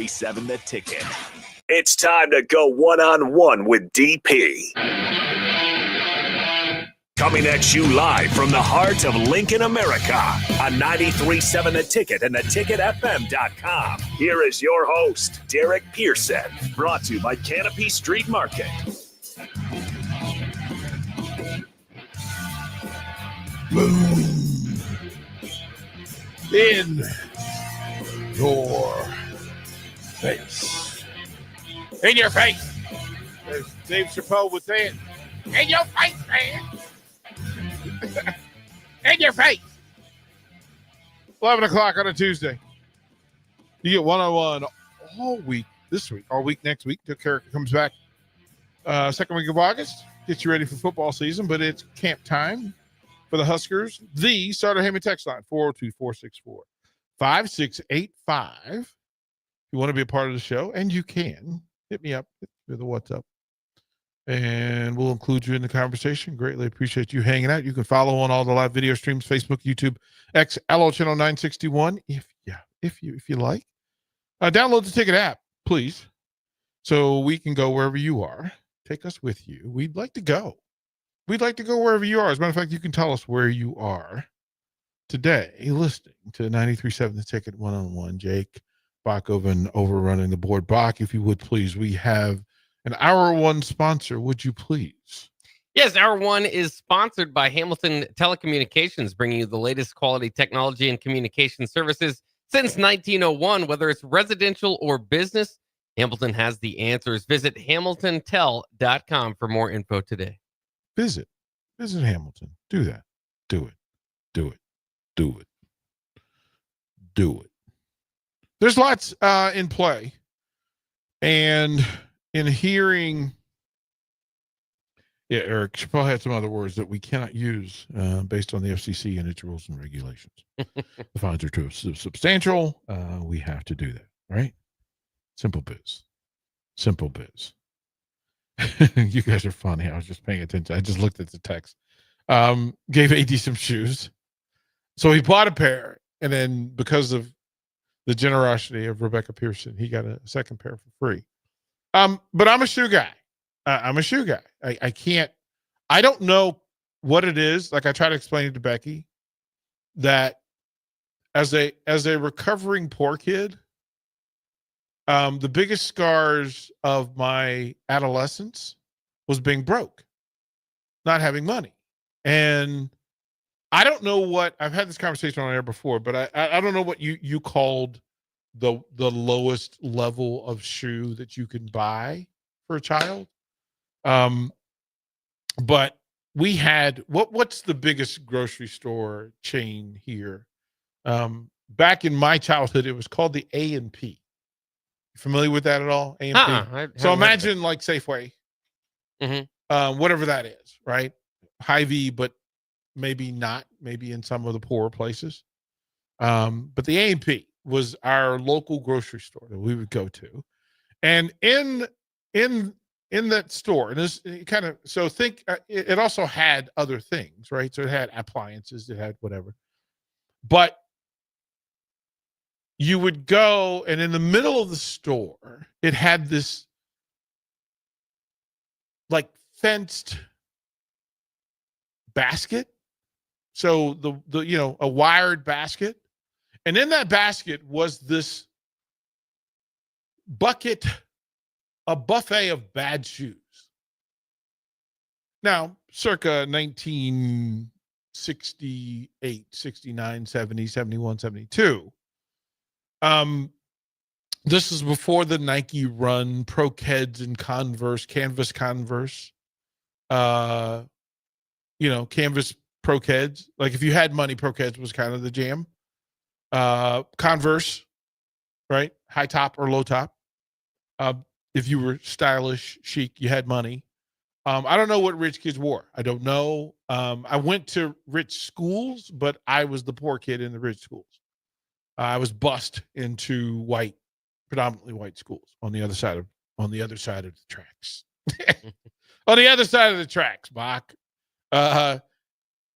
93.7 The Ticket. It's time to go one-on-one with DP. Coming at you live from the heart of Lincoln, America on 93.7 The Ticket and theticketfm.com. Here is your host, Derek Pearson, brought to you by Canopy Street Market. Boom. In your face. In your face. As Dave Chappelle would say it. In your face, man. In your face. 11 o'clock on a Tuesday. You get one-on-one all week this week, all week next week till Carrick comes back. Second week of August. Get you ready for football season, but it's camp time for the Huskers. The Starter Heyman text line, 402-464-5685. If you want to be a part of the show, and you can, hit me up with a WhatsApp. And we'll include you in the conversation. Greatly appreciate you hanging out. You can follow on all the live video streams, Facebook, YouTube, X, LO Channel 961, if you like. Download the Ticket app, please, so we can go wherever you are. Take us with you. We'd like to go. We'd like to go wherever you are. As a matter of fact, you can tell us where you are today, listening to 93.7 The Ticket one-on-one. Jake Bachhoven overrunning the board. Bach, if you would please, we have an Hour One sponsor, would you please? Yes, Hour One is sponsored by Hamilton Telecommunications, bringing you the latest quality technology and communication services since 1901. Whether it's residential or business, Hamilton has the answers. Visit hamiltontel.com for more info today. Visit Hamilton. Do that. Do it. Do it. Do it. Do it. There's lots in play. And in hearing, Eric Chappelle had some other words that we cannot use based on the FCC and its rules and regulations. The fines are too substantial. We have to do that, right? Simple biz. Simple biz. You guys are funny. I was just paying attention. I just looked at the text. Gave AD some shoes. So he bought a pair, and then because of the generosity of Rebecca Pearson, he got a second pair for free. But I'm a shoe guy. I'm a shoe guy. I don't know what it is. Like I try to explain it to Becky that as a recovering poor kid, the biggest scars of my adolescence was being broke, not having money. And I don't know what, I've had this conversation on air before, but I don't know what you called the lowest level of shoe that you can buy for a child. But we had, what's the biggest grocery store chain here? Back in my childhood, it was called the A&P. Familiar with that at all? A&P. So imagine like Safeway, whatever that is, right? Hy-Vee, but maybe not, maybe in some of the poorer places. But the A&P was our local grocery store that we would go to. And in that store, and this kind of, so think, it also had other things, right? So it had appliances, it had whatever. But you would go, and in the middle of the store, it had this like fenced basket. So the a wired basket. And in that basket was this bucket, a buffet of bad shoes. Now, circa 1968, 69, 70, 71, 72. This is before the Nike Run, Pro Keds and Converse, Canvas Converse. Canvas Pro Keds. Like if you had money, Pro Keds was kind of the jam. Converse, right? High top or low top. If you were stylish, chic, you had money. I don't know what rich kids wore. I don't know. I went to rich schools, but I was the poor kid in the rich schools. I was bussed into predominantly white schools on the other side of the tracks. On the other side of the tracks, Bach.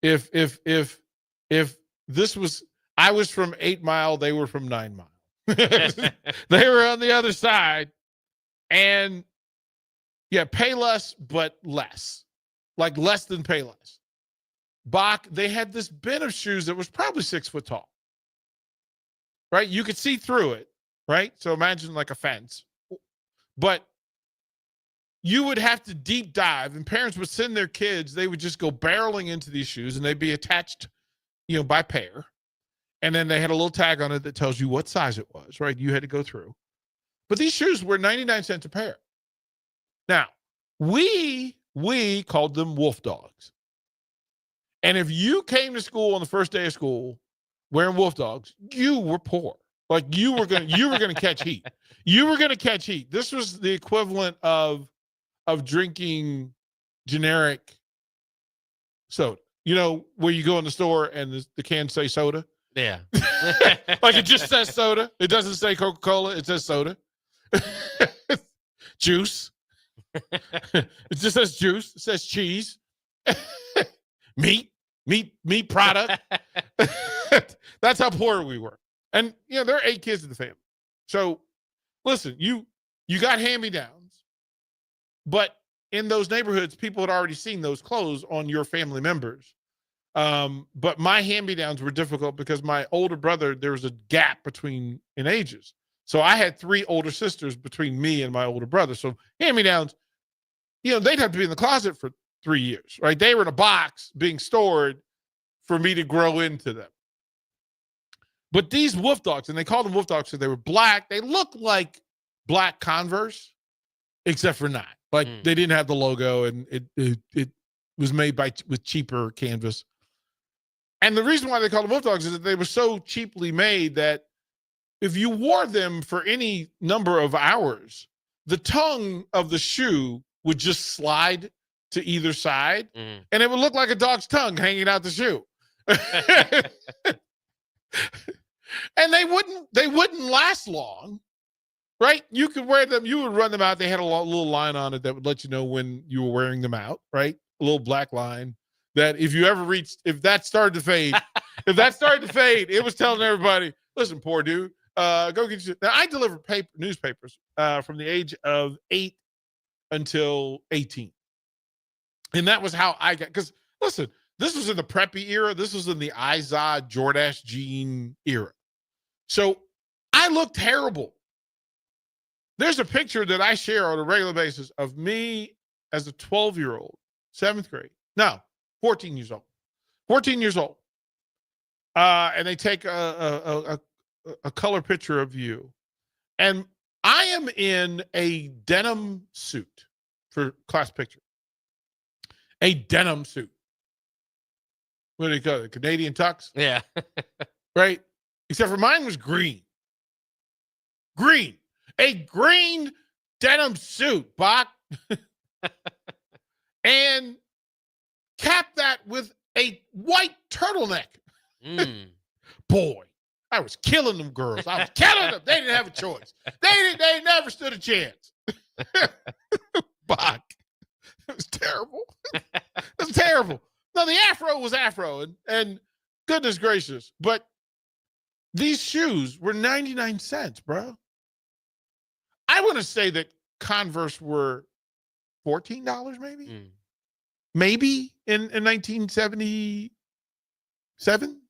If this was, I was from 8 Mile, they were from 9 Mile. They were on the other side. And yeah, pay less, but less. Like less than pay less. Bach, they had this bin of shoes that was probably 6 foot tall. Right? You could see through it. Right? So imagine like a fence. But you would have to deep dive, and parents would send their kids, they would just go barreling into these shoes, and they'd be attached, by pair. And then they had a little tag on it that tells you what size it was, right? You had to go through. But these shoes were 99 cents a pair. Now, we called them wolf dogs. And if you came to school on the first day of school wearing wolf dogs, you were poor. Like you were gonna catch heat. You were gonna catch heat. This was the equivalent of drinking generic soda. Where you go in the store and the cans say soda. Yeah. Like it just says soda. It doesn't say Coca-Cola. It says soda. Juice. It just says juice. It says cheese. Meat product. That's how poor we were. And there are 8 kids in the family. So listen, you got hand-me-downs, but in those neighborhoods, people had already seen those clothes on your family members. But my hand-me-downs were difficult because my older brother, there was a gap in ages. So I had 3 older sisters between me and my older brother. So hand-me-downs, they'd have to be in the closet for 3 years, right? They were in a box being stored for me to grow into them. But these wolf dogs, and they called them wolf dogs because they were black. They looked like black Converse, except for not. Like they didn't have the logo, and it was made with cheaper canvas. And the reason why they called them wolf dogs is that they were so cheaply made that if you wore them for any number of hours, the tongue of the shoe would just slide to either side, and it would look like a dog's tongue hanging out the shoe. And they wouldn't last long, right? You could wear them, you would run them out. They had a little line on it that would let you know when you were wearing them out, right? A little black line that if that started to fade, it was telling everybody, listen, poor dude, go get you. Now I delivered newspapers from the age of 8 until 18. And that was how I got, because listen, this was in the preppy era. This was in the Izod Jordache jean era. So I looked terrible. There's a picture that I share on a regular basis of me as a 12-year-old, 7th grade. No, 14 years old. 14 years old. And they take a color picture of you. And I am in a denim suit for class picture. A denim suit. What do you call it? Canadian tux? Yeah. Right? Except for mine was green. Green. A green denim suit, Bach. And cap that with a white turtleneck. Boy, I was killing them girls. I was killing them. They didn't have a choice. They never stood a chance. Bach. It was terrible. It was terrible. No, the afro was afro, and goodness gracious. But these shoes were 99 cents, bro. I want to say that Converse were $14 maybe? Maybe in 1977?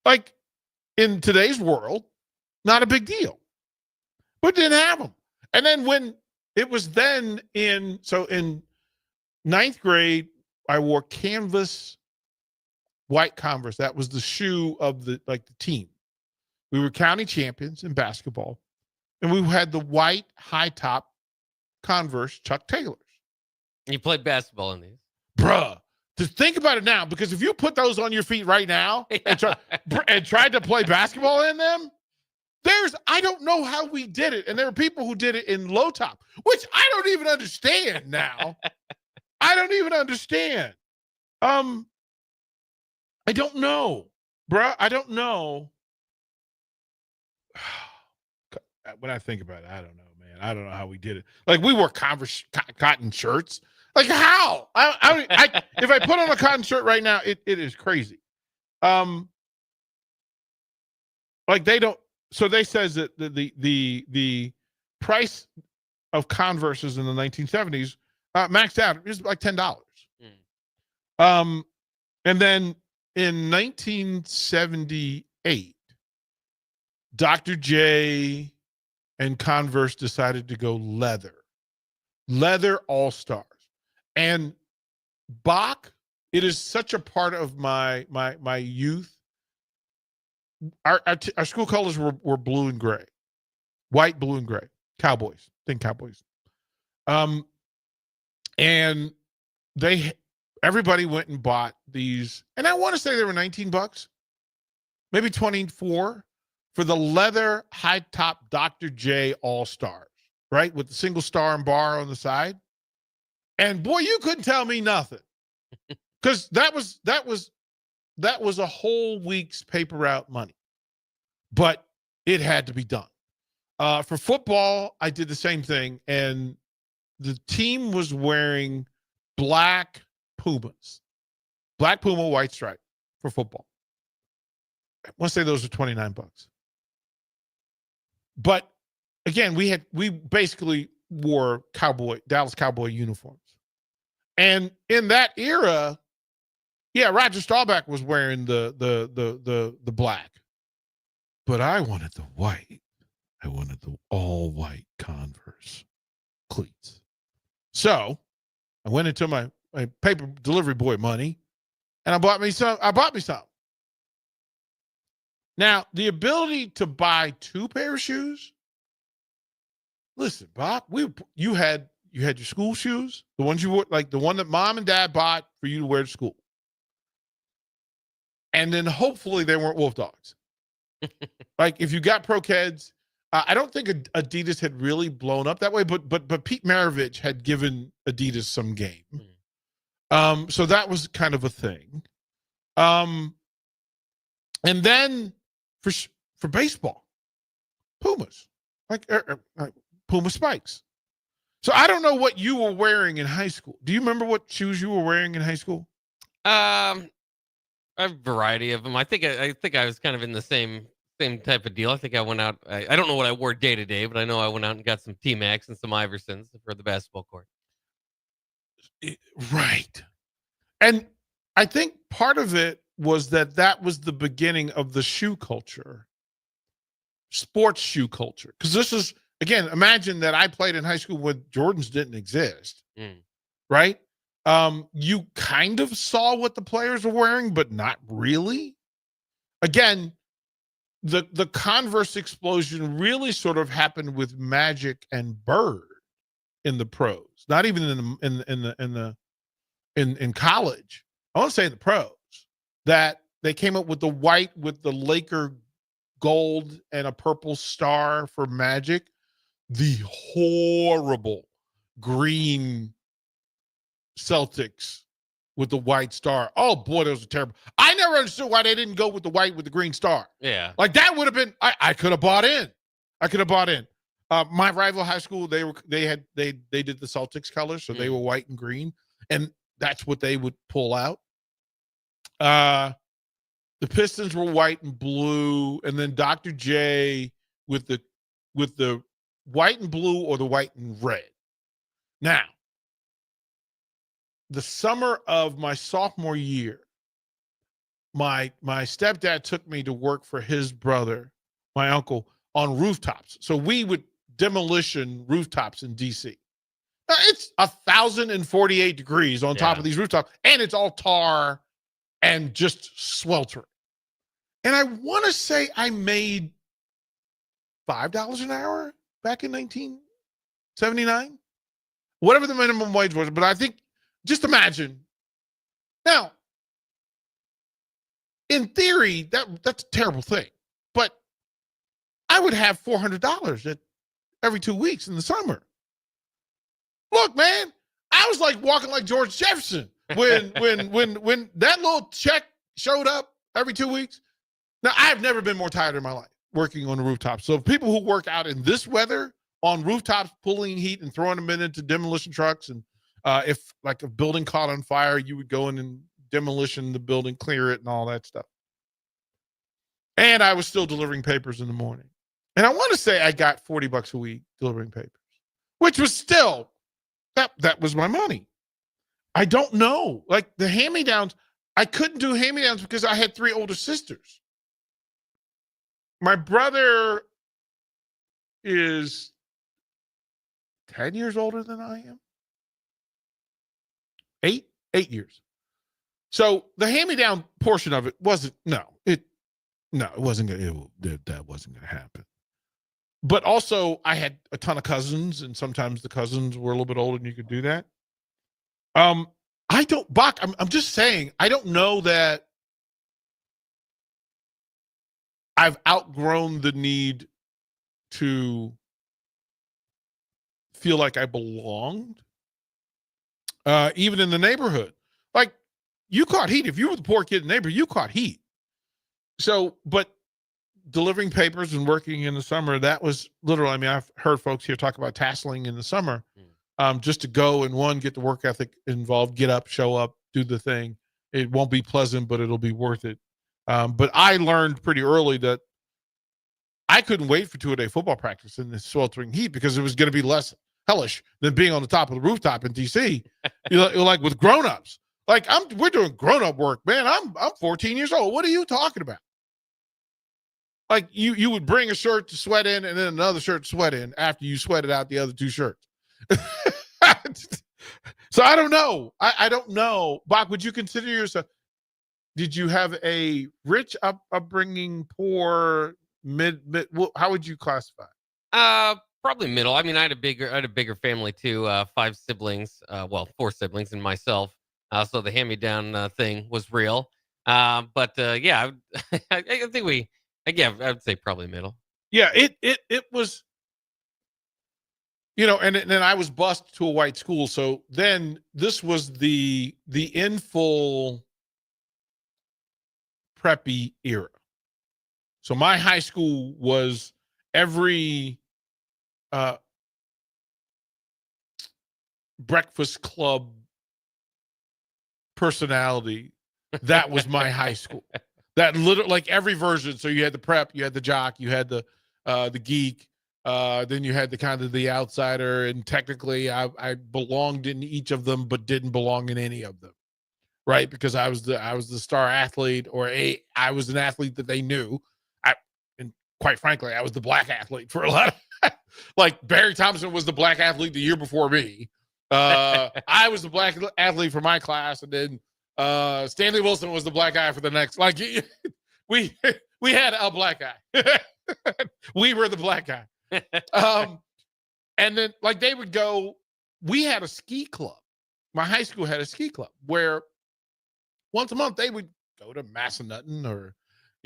Like in today's world, not a big deal. But didn't have them. And then when it was in 9th grade, I wore canvas white Converse. That was the shoe of the team. We were county champions in basketball, and we had the white high top Converse Chuck Taylors. You played basketball in these, bruh. To think about it now, because if you put those on your feet right now and tried to play basketball in them, I don't know how we did it. And there were people who did it in low top, which I don't even understand now. I don't even understand. I don't know, bruh. I don't know. When I think about it, I don't know, man. I don't know how we did it. Like we wore Converse cotton shirts. Like how? If I put on a cotton shirt right now, it is crazy. like they don't. So they says that the price of Converses in the 1970s maxed out. It was like $10. And then in 1978, Dr. J and Converse decided to go leather All-Stars. And Bach, it is such a part of my youth. Our school colors were blue and gray, white, blue, and gray. Cowboys, think Cowboys. And everybody went and bought these, and I want to say they were $19, maybe 24 for the leather high top Dr. J All-Stars, right? With the single star and bar on the side. And boy, you couldn't tell me nothing. Because that was a whole week's paper route money. But it had to be done. For football, I did the same thing. And the team was wearing black Pumas. Black Puma, white stripe for football. I want to say those are $29. But again, we basically wore Dallas Cowboy uniforms. And in that era, yeah, Roger Staubach was wearing the black. But I wanted the white. I wanted the all white Converse cleats. So I went into my paper delivery boy money and I bought me some. Now, the ability to buy 2 pair of shoes. Listen, Bob, you had your school shoes, the ones you wore, like the one that mom and dad bought for you to wear to school. And then hopefully they weren't Wolf Dogs. Like if you got Pro Keds, I don't think Adidas had really blown up that way, but Pete Maravich had given Adidas some game. So that was kind of a thing. And then for baseball, Pumas, like Puma spikes. So I don't know what you were wearing in high school. Do you remember what shoes you were wearing in high school? A variety of them. I think I was kind of in the same type of deal. I think I went out. I don't know what I wore day to day, but I know I went out and got some T-Max and some Iversons for the basketball court. Right. And I think part of it was that was the beginning of the shoe culture, sports shoe culture. Because this is, again, imagine that I played in high school when Jordans didn't exist, right? You kind of saw what the players were wearing, but not really. Again, the Converse explosion really sort of happened with Magic and Bird in the pros, not even in college. I want to say in the pros, that they came up with the white with the Laker gold and a purple star for Magic, the horrible green Celtics with the white star. Oh boy, those are terrible. I never understood why they didn't go with the white with the green star. Yeah. Like that would have been, I could have bought in. My rival high school, they did the Celtics colors, so they were white and green, and that's what they would pull out. The Pistons were white and blue, and then Dr. J with the white and blue or the white and red. Now, the summer of my sophomore year, my stepdad took me to work for his brother, my uncle, on rooftops. So we would demolition rooftops in DC. Now, it's 1,048 degrees on top of these rooftops, and it's all tar and just sweltering. And I want to say I made $5 an hour back in 1979, whatever the minimum wage was. But I think, just imagine. Now, in theory, that's a terrible thing. But I would have $400 every 2 weeks in the summer. Look, man, I was like walking like George Jefferson when that little check showed up every 2 weeks. Now, I've never been more tired in my life working on the rooftop. So people who work out in this weather on rooftops, pulling heat and throwing them into demolition trucks, and if like a building caught on fire, you would go in and demolition the building, clear it, and all that stuff. And I was still delivering papers in the morning. And I want to say I got $40 a week delivering papers, which was still, that was my money. I don't know. Like the hand-me-downs, I couldn't do hand-me-downs because I had 3 older sisters. My brother is 10 years older than I am. 8 years. So the hand-me-down portion of it wasn't, it wasn't going to, that wasn't going to happen. But also I had a ton of cousins, and sometimes the cousins were a little bit older and you could do that. Bach, I'm just saying, I don't know that I've outgrown the need to feel like I belonged, even in the neighborhood. Like, you caught heat. If you were the poor kid in the neighborhood, you caught heat. So, but delivering papers and working in the summer, that was literally, I mean, I've heard folks here talk about tasseling in the summer, just to go and get the work ethic involved, get up, show up, do the thing. It won't be pleasant, but it'll be worth it. But I learned pretty early that I couldn't wait for 2-a-day football practice in this sweltering heat because it was going to be less hellish than being on the top of the rooftop in DC. You're like with grown-ups. Like we're doing grown-up work, man. I'm 14 years old. What are you talking about? Like you would bring a shirt to sweat in and then another shirt to sweat in after you sweated out the other 2 shirts. So I don't know. I don't know. Bach, would you consider yourself, did you have a rich upbringing, poor, mid, how would you classify? Probably middle. I mean, I had a bigger family too. 5 siblings, 4 siblings and myself. So the hand-me-down thing was real. But yeah, I think I would say probably middle. Yeah, it was, and then I was bused to a white school. So then this was the in full preppy era. So my high school was every Breakfast Club personality. That was my high school. That literally, like every version. So you had the prep, you had the jock, you had the geek, then you had the kind of the outsider, and technically I belonged in each of them, but didn't belong in any of them, right? Because I was the star athlete, or I was an athlete that they knew. And quite frankly, I was the black athlete for a lot of, like Barry Thompson was the black athlete the year before me. I was the black athlete for my class, and then Stanley Wilson was the black guy for the next. Like we had a black guy. We were the black guy. And then like they would go, we had a ski club. My high school had a ski club where once a month they would go to Massanutten or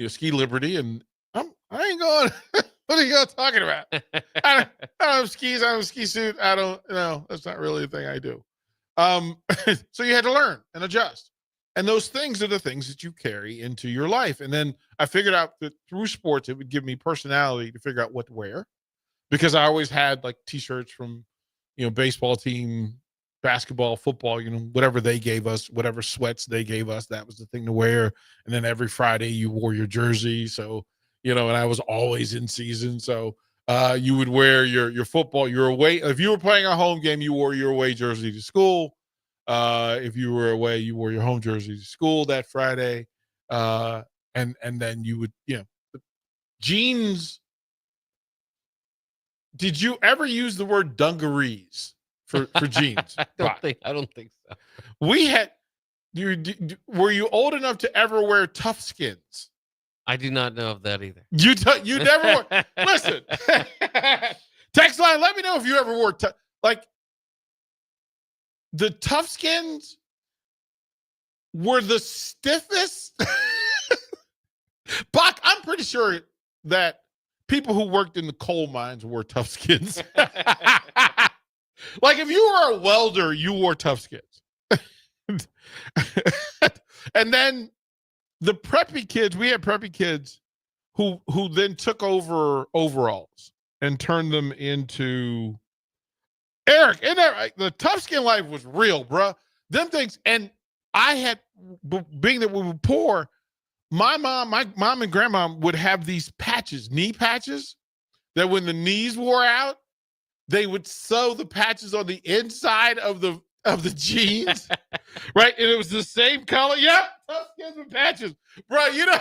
Ski Liberty, and I ain't going. What are you guys talking about? I don't have skis. I don't have a ski suit. I don't know. That's not really a thing I do. So you had to learn and adjust. And those things are the things that you carry into your life. And then I figured out that through sports, it would give me personality to figure out what to wear, because I always had like t-shirts from, baseball team, basketball, football, whatever they gave us, whatever sweats they gave us, that was the thing to wear. And then every Friday you wore your jersey. So, and I was always in season. So you would wear your football, your away. If you were playing a home game, you wore your away jersey to school. If you were away, you wore your home jersey to school that Friday. And then you would, jeans. Did you ever use the word dungarees for jeans? I don't think so. We had, were you old enough to ever wear tough skins? I do not know of that either. You never wore, listen, text line, let me know if you ever wore, like, the tough skins were the stiffest. Bach, I'm pretty sure that people who worked in the coal mines wore tough skins. Like if you were a welder, you wore tough skins. And then the preppy kids, we had preppy kids who then took over overalls and turned them into Eric. And the tough skin life was real, bruh. Them things. And I had, being that we were poor, my mom and grandma would have these patches, knee patches, that when the knees wore out, they would sew the patches on the inside of the jeans, right? And it was the same color. Yep, tough skins with patches, bro. You know,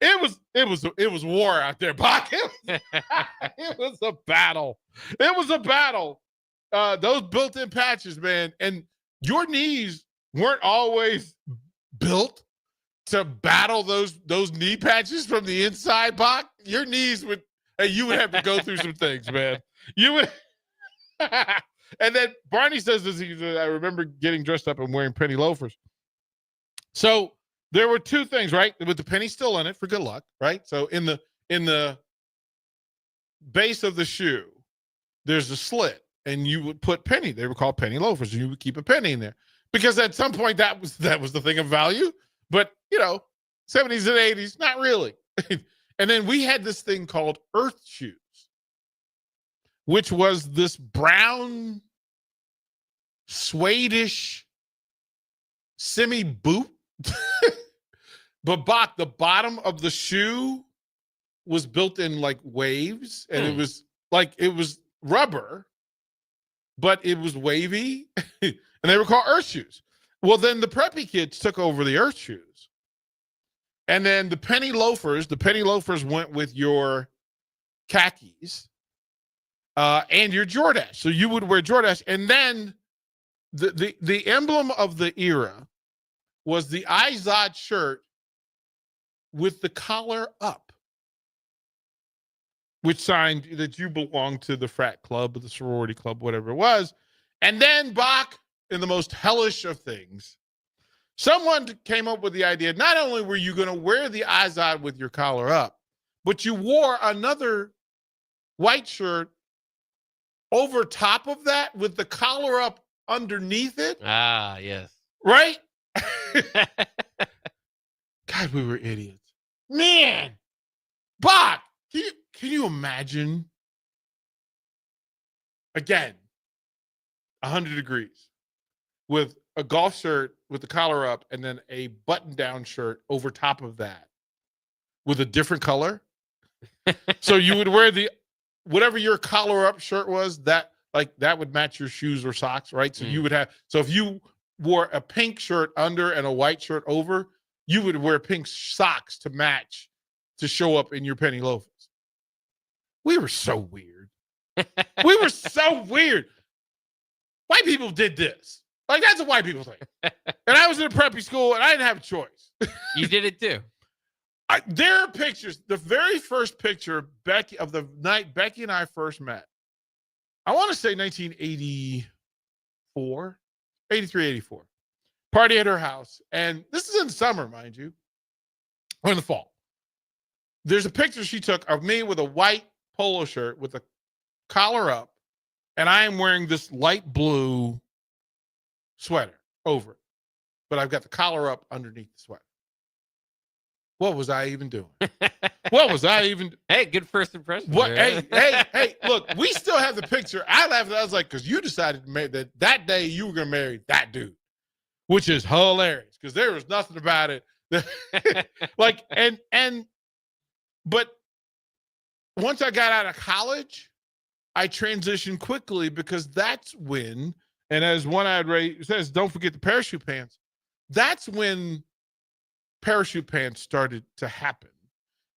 it was war out there, Bach. It was a battle. It was a battle. Those built-in patches, man, and your knees weren't always built to battle those knee patches from the inside, Bach. Your knees would, and you would have to go through some things, man. You would. And then Barney says this. I remember getting dressed up and wearing penny loafers. So there were two things, right? With the penny still in it for good luck, right? So in the base of the shoe, there's a slit, and you would put penny. They were called penny loafers, and you would keep a penny in there because at some point that was the thing of value. But 70s and 80s, not really. And then we had this thing called earth shoes, which was this brown, suede-ish semi-boot. But Bach, the bottom of the shoe was built in like waves, and it was rubber, but it was wavy, and they were called earth shoes. Well, then the preppy kids took over the earth shoes. And then the penny loafers went with your khakis and your Jordache. So you would wear Jordache. And then the emblem of the era was the Izod shirt with the collar up, which signed that you belonged to the frat club or the sorority club, whatever it was. And then Bach, in the most hellish of things, someone came up with the idea, not only were you going to wear the Izod with your collar up, but you wore another white shirt over top of that with the collar up underneath it. Ah, yes. Right? God, we were idiots. Man, Bach, can you imagine? Again, 100 degrees with a golf shirt with the collar up and then a button-down shirt over top of that with a different color. So you would wear whatever your collar up shirt was, that would match your shoes or socks, right? So you would have, so if you wore a pink shirt under and a white shirt over, you would wear pink socks to match, to show up in your penny loafers. We were so weird. We were so weird. White people did this. Like, that's what white people think. And I was in a preppy school, and I didn't have a choice. You did it too. There are pictures. The very first picture of the night Becky and I first met, I want to say 1984, 83, 84. Party at her house. And this is in the summer, mind you, or in the fall. There's a picture she took of me with a white polo shirt with a collar up, and I am wearing this light blue sweater over it, but I've got the collar up underneath the sweater. What was I even doing? What was I even? Hey, good first impression. What? Hey! Look, we still have the picture. I laughed. I was like, because you decided to marry that day you were gonna marry that dude, which is hilarious because there was nothing about it. Like, but once I got out of college, I transitioned quickly because that's when, and as One-Eyed Ray says, don't forget the parachute pants. That's when parachute pants started to happen.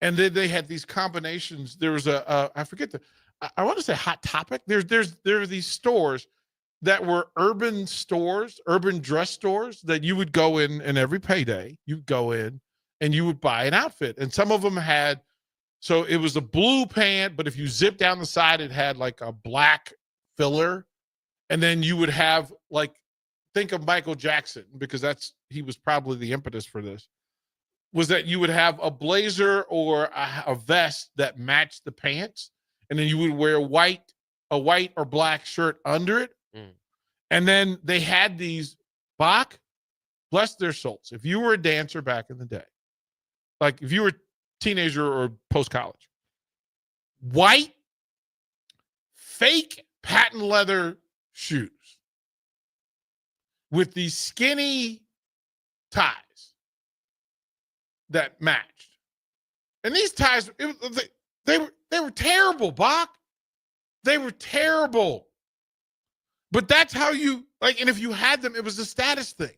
And then they had these combinations. There was I forget I want to say Hot Topic. There are these stores that were urban stores, urban dress stores that you would go in, and every payday you'd go in and you would buy an outfit. And some of them had, so it was a blue pant, but if you zip down the side, it had like a black filler. And then you would have, like, think of Michael Jackson, because he was probably the impetus for this, was that you would have a blazer or a vest that matched the pants. And then you would wear a white or black shirt under it. And then they had these, Bach, bless their souls, if you were a dancer back in the day, like if you were a teenager or post-college, white fake patent leather shoes with these skinny ties that matched. And these ties, they were terrible, Bach. They were terrible. But that's how you, like, and if you had them, it was a status thing.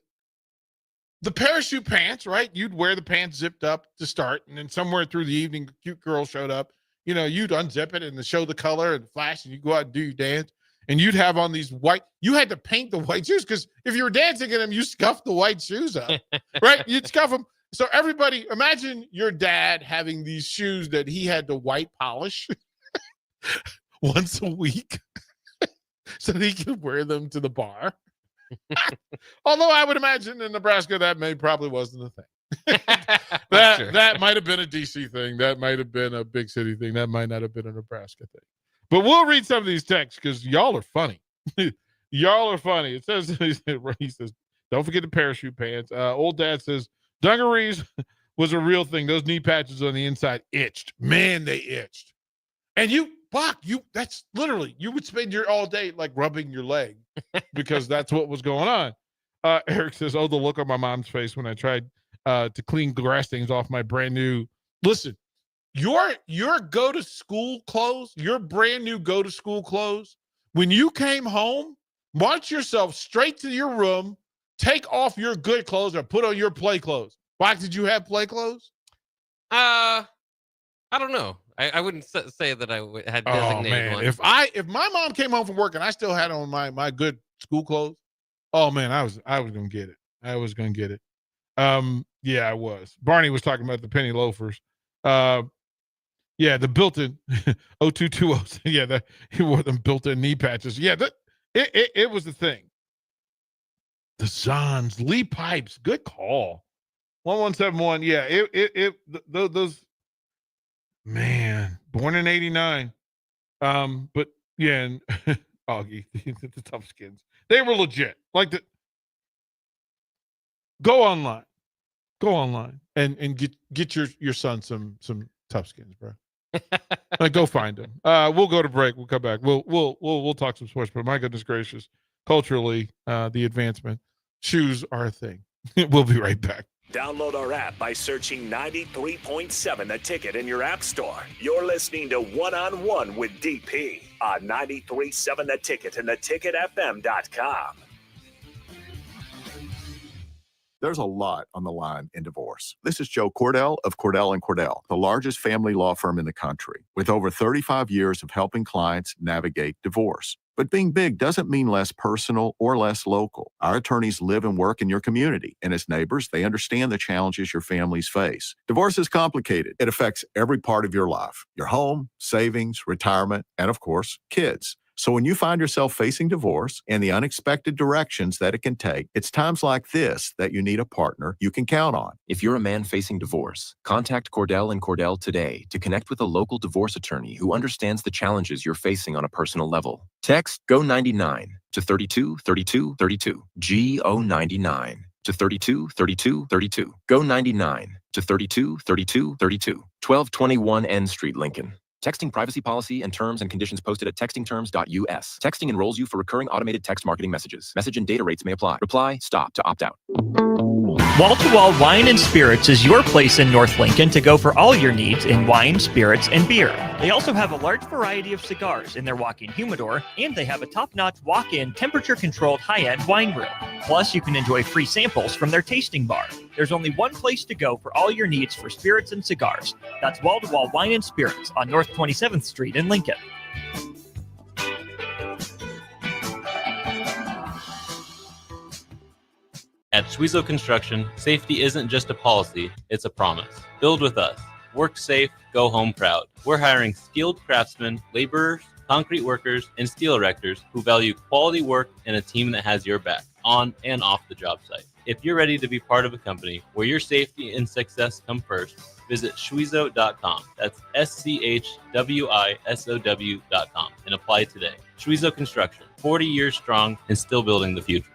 The parachute pants, right? You'd wear the pants zipped up to start, and then somewhere through the evening, a cute girl showed up. You know, you'd unzip it and show the color and flash, and you go out and do your dance. And you'd have on these white, you had to paint the white shoes because if you were dancing in them, you scuffed the white shoes up, right? You'd scuff them. So everybody, imagine your dad having these shoes that he had to white polish once a week so that he could wear them to the bar. Although I would imagine in Nebraska that probably wasn't a thing. That might have been a DC thing. That might have been a big city thing. That might not have been a Nebraska thing. But we'll read some of these texts because y'all are funny. Y'all are funny. It says, he says, don't forget the parachute pants. Old dad says, dungarees was a real thing. Those knee patches on the inside itched. Man, they itched. And that's literally, you would spend your all day like rubbing your leg because that's what was going on. Eric says, the look on my mom's face when I tried to clean grass stains off my brand new. Listen, your go to school clothes, your brand new go to school clothes, when you came home, march yourself straight to your room, take off your good clothes or put on your play clothes. Bach, did you have play clothes? I don't know. I wouldn't say that I had designated one. If my mom came home from work and I still had on my good school clothes, oh man, I was gonna get it. I was gonna get it. Yeah, I was. Barney was talking about the penny loafers. Yeah, the built-in 0220. Yeah, he wore them built-in knee patches. Yeah, it was the thing. The Zons, Lee Pipes, good call. 1171. Yeah, those. Man, born in 89. But yeah, and Augie, the tough skins. They were legit. Like go online and get your son some tough skins, bro. Like, go find them. We'll go to break. We'll come back. We'll talk some sports. But my goodness gracious, culturally, the advancement, shoes are a thing. We'll be right back. Download our app by searching 93.7 The Ticket in your app store. You're listening to One-on-One with DP on 93.7 The Ticket and theticketfm.com. There's a lot on the line in divorce. This is Joe Cordell of Cordell & Cordell, the largest family law firm in the country, with over 35 years of helping clients navigate divorce. But being big doesn't mean less personal or less local. Our attorneys live and work in your community, and as neighbors, they understand the challenges your families face. Divorce is complicated. It affects every part of your life, your home, savings, retirement, and of course, kids. So when you find yourself facing divorce and the unexpected directions that it can take, it's times like this that you need a partner you can count on. If you're a man facing divorce, contact Cordell & Cordell today to connect with a local divorce attorney who understands the challenges you're facing on a personal level. Text GO99 to 323232. GO99 to 323232. GO99 to 323232. 1221 N Street, Lincoln. Texting privacy policy and terms and conditions posted at textingterms.us. Texting enrolls you for recurring automated text marketing messages. Message and data rates may apply. Reply, stop to opt out. Wall-to-Wall Wine and Spirits is your place in North Lincoln to go for all your needs in wine, spirits, and beer. They also have a large variety of cigars in their walk-in humidor, and they have a top-notch walk-in temperature-controlled high-end wine room. Plus, you can enjoy free samples from their tasting bar. There's only one place to go for all your needs for spirits and cigars. That's Wall-to-Wall Wine and Spirits on North 27th Street in Lincoln. At Schwezo Construction, safety isn't just a policy, it's a promise. Build with us. Work safe, go home proud. We're hiring skilled craftsmen, laborers, concrete workers, and steel erectors who value quality work and a team that has your back, on and off the job site. If you're ready to be part of a company where your safety and success come first, visit Schwezo.com. That's SCHWISOW.com and apply today. Schwezo Construction, 40 years strong and still building the future.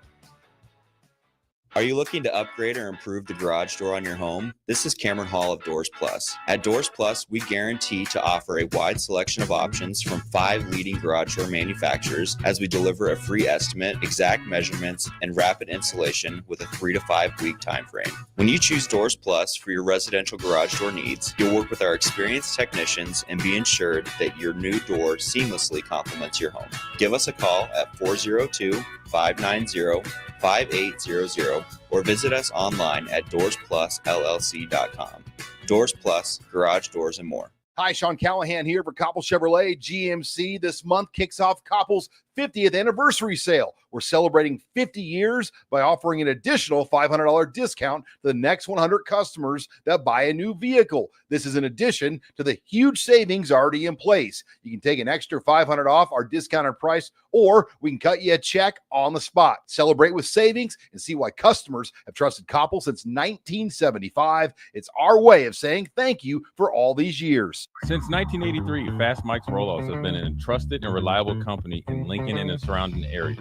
Are you looking to upgrade or improve the garage door on your home? This is Cameron Hall of Doors Plus. At Doors Plus, we guarantee to offer a wide selection of options from 5 leading garage door manufacturers as we deliver a free estimate, exact measurements, and rapid installation with a 3 to 5 week time frame. When you choose Doors Plus for your residential garage door needs, you'll work with our experienced technicians and be ensured that your new door seamlessly complements your home. Give us a call at 402-590-5800 or visit us online at DoorsPlusLLC.com. Doors Plus, garage doors and more. Hi, Sean Callahan here for Koppel Chevrolet GMC. This month kicks off Koppel's 50th anniversary sale. We're celebrating 50 years by offering an additional $500 discount to the next 100 customers that buy a new vehicle. This is in addition to the huge savings already in place. You can take an extra $500 off our discounted price, or we can cut you a check on the spot. Celebrate with savings and see why customers have trusted Koppel since 1975. It's our way of saying thank you for all these years. Since 1983, Fast Mike's Roll-Offs have been a trusted and reliable company in Lincoln and the surrounding areas.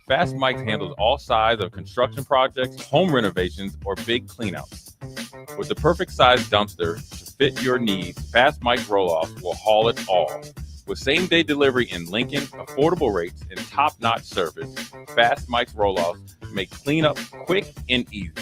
Fast Mike's handles all sides of construction projects, home renovations, or big cleanouts. With the perfect size dumpster to fit your needs, Fast Mike's Roll-Offs will haul it all. With same-day delivery in Lincoln, affordable rates, and top-notch service, Fast Mike's Roll-Offs make cleanup quick and easy.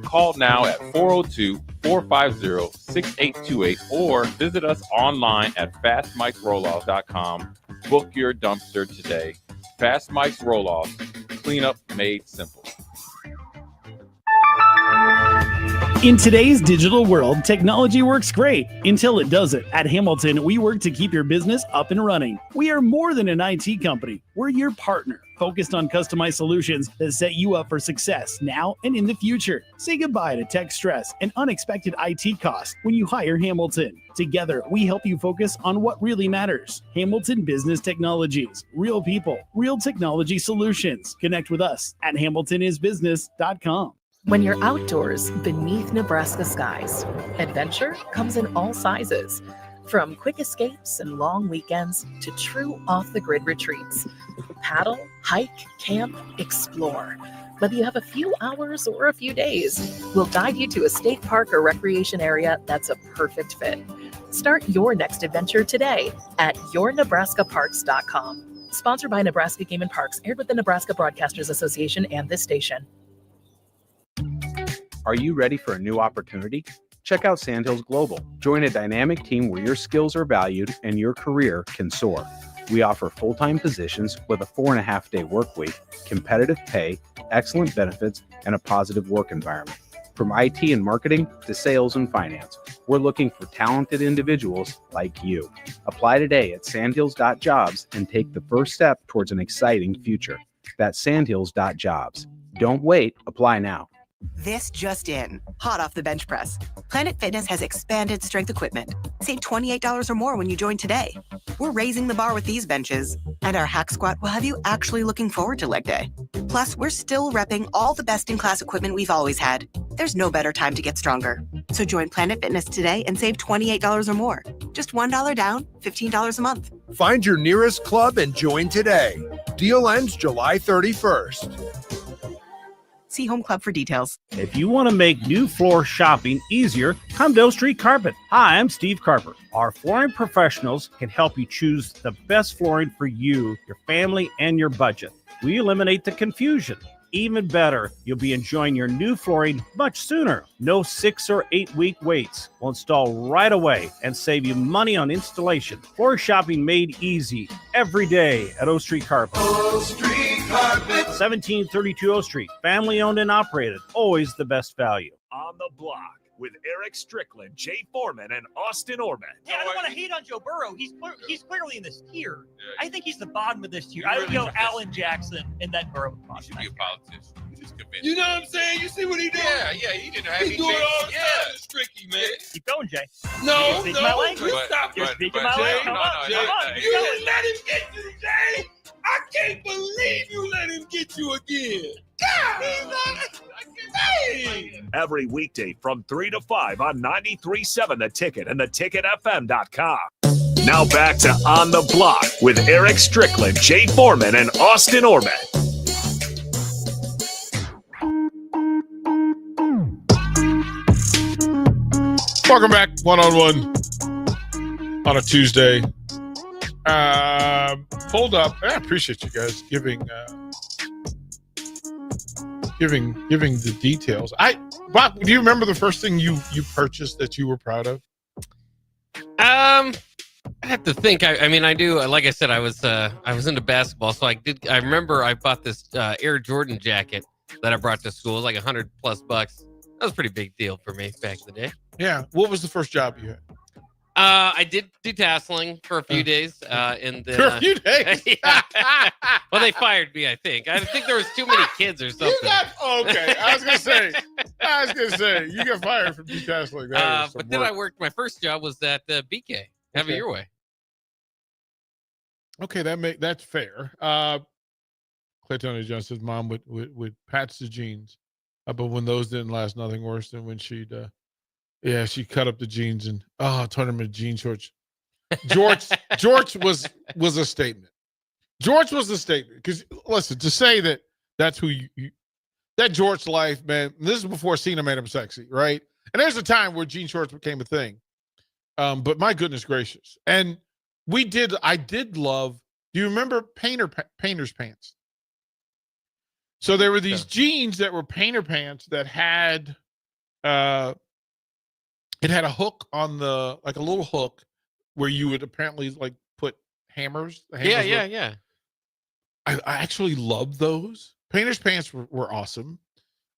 Call now at 402-450-6828 or visit us online at fastmikesrolloffs.com. Book your dumpster today. Fast Mike's Roll-Offs, cleanup made simple. In today's digital world, technology works great until it doesn't. At Hamilton, we work to keep your business up and running. We are more than an IT company. We're your partner, focused on customized solutions that set you up for success now and in the future. Say goodbye to tech stress and unexpected IT costs when you hire Hamilton. Together, we help you focus on what really matters. Hamilton Business Technologies. Real people, real technology solutions. Connect with us at hamiltonisbusiness.com. When you're outdoors beneath Nebraska skies, adventure comes in all sizes. From quick escapes and long weekends to true off-the-grid retreats. Paddle, hike, camp, explore. Whether you have a few hours or a few days, we'll guide you to a state park or recreation area that's a perfect fit. Start your next adventure today at yournebraskaparks.com. Sponsored by Nebraska Game and Parks, aired with the Nebraska Broadcasters Association and this station. Are you ready for a new opportunity? Check out Sandhills Global. Join a dynamic team where your skills are valued and your career can soar. We offer full-time positions with a 4.5-day work week, competitive pay, excellent benefits, and a positive work environment. From IT and marketing to sales and finance, we're looking for talented individuals like you. Apply today at sandhills.jobs and take the first step towards an exciting future. That's sandhills.jobs. Don't wait, apply now. This just in, hot off the bench press. Planet Fitness has expanded strength equipment. Save $28 or more when you join today. We're raising the bar with these benches, and our hack squat will have you actually looking forward to leg day. Plus, we're still repping all the best-in-class equipment we've always had. There's no better time to get stronger. So join Planet Fitness today and save $28 or more. Just $1 down, $15 a month. Find your nearest club and join today. Deal ends July 31st. See Home Club for details. If you want to make new floor shopping easier, come to O Street Carpet. Hi, I'm Steve Carper. Our flooring professionals can help you choose the best flooring for you, your family, and your budget. We eliminate the confusion. Even better, you'll be enjoying your new flooring much sooner. No 6 or 8 week waits. We'll install right away and save you money on installation. Floor shopping made easy every day at O Street Carpet. O Street Carpet. 1732 O Street. Family owned and operated. Always the best value. On the Block with Eric Strickland, Jay Foreman, and Austin Orman. Yeah, I don't want to hate on Joe Burrow. He's clearly in this tier. I think he's the bottom of this tier. I would go Allen Jackson and then Burrow. You should be a politician. Just convinced. You know what I'm saying? You see what he did? Yeah, he didn't have He's doing all the time. It's tricky, man. Keep going, Jay. No, You're speaking my language. Stop. You're speaking my language. Come on. You didn't let him get you, Jay. I can't believe you let him get you again. God, Every weekday from 3 to 5 on 93.7 The Ticket and theticketfm.com. Now back to On the Block with Eric Strickland, Jay Foreman, and Austin Orman. Welcome back, one-on-one on a Tuesday. Hold up. I appreciate you guys giving the details. Bob, do you remember the first thing you purchased that you were proud of? I have to think. I mean, I do. Like I said, I was into basketball, so I remember I bought this Air Jordan jacket that I brought to school. It was like $100+ bucks. That was a pretty big deal for me back in the day. Yeah. What was the first job you had? I did detasseling for a few days. And then, for a few days? Yeah. Well, they fired me, I think. I think there was too many kids or something. Okay. I was gonna say, you got fired from detasseling. But then I worked. My first job was at BK. Have it your way. Okay, that's fair. Claytonia Johnson says mom would patch the jeans, but when those didn't last, nothing worse than when she'd she cut up the jeans and turn them into jean shorts. George was a statement. George was a statement because listen, to say that's who you that George life, man. This is before Cena made him sexy, right? And there's a time where jean shorts became a thing. But my goodness gracious, and I did love. Do you remember painter's pants? So there were these jeans that were painter pants that had it had a hook on like a little hook where you would apparently like put hammers. Yeah. I actually loved those. Painter's pants were awesome.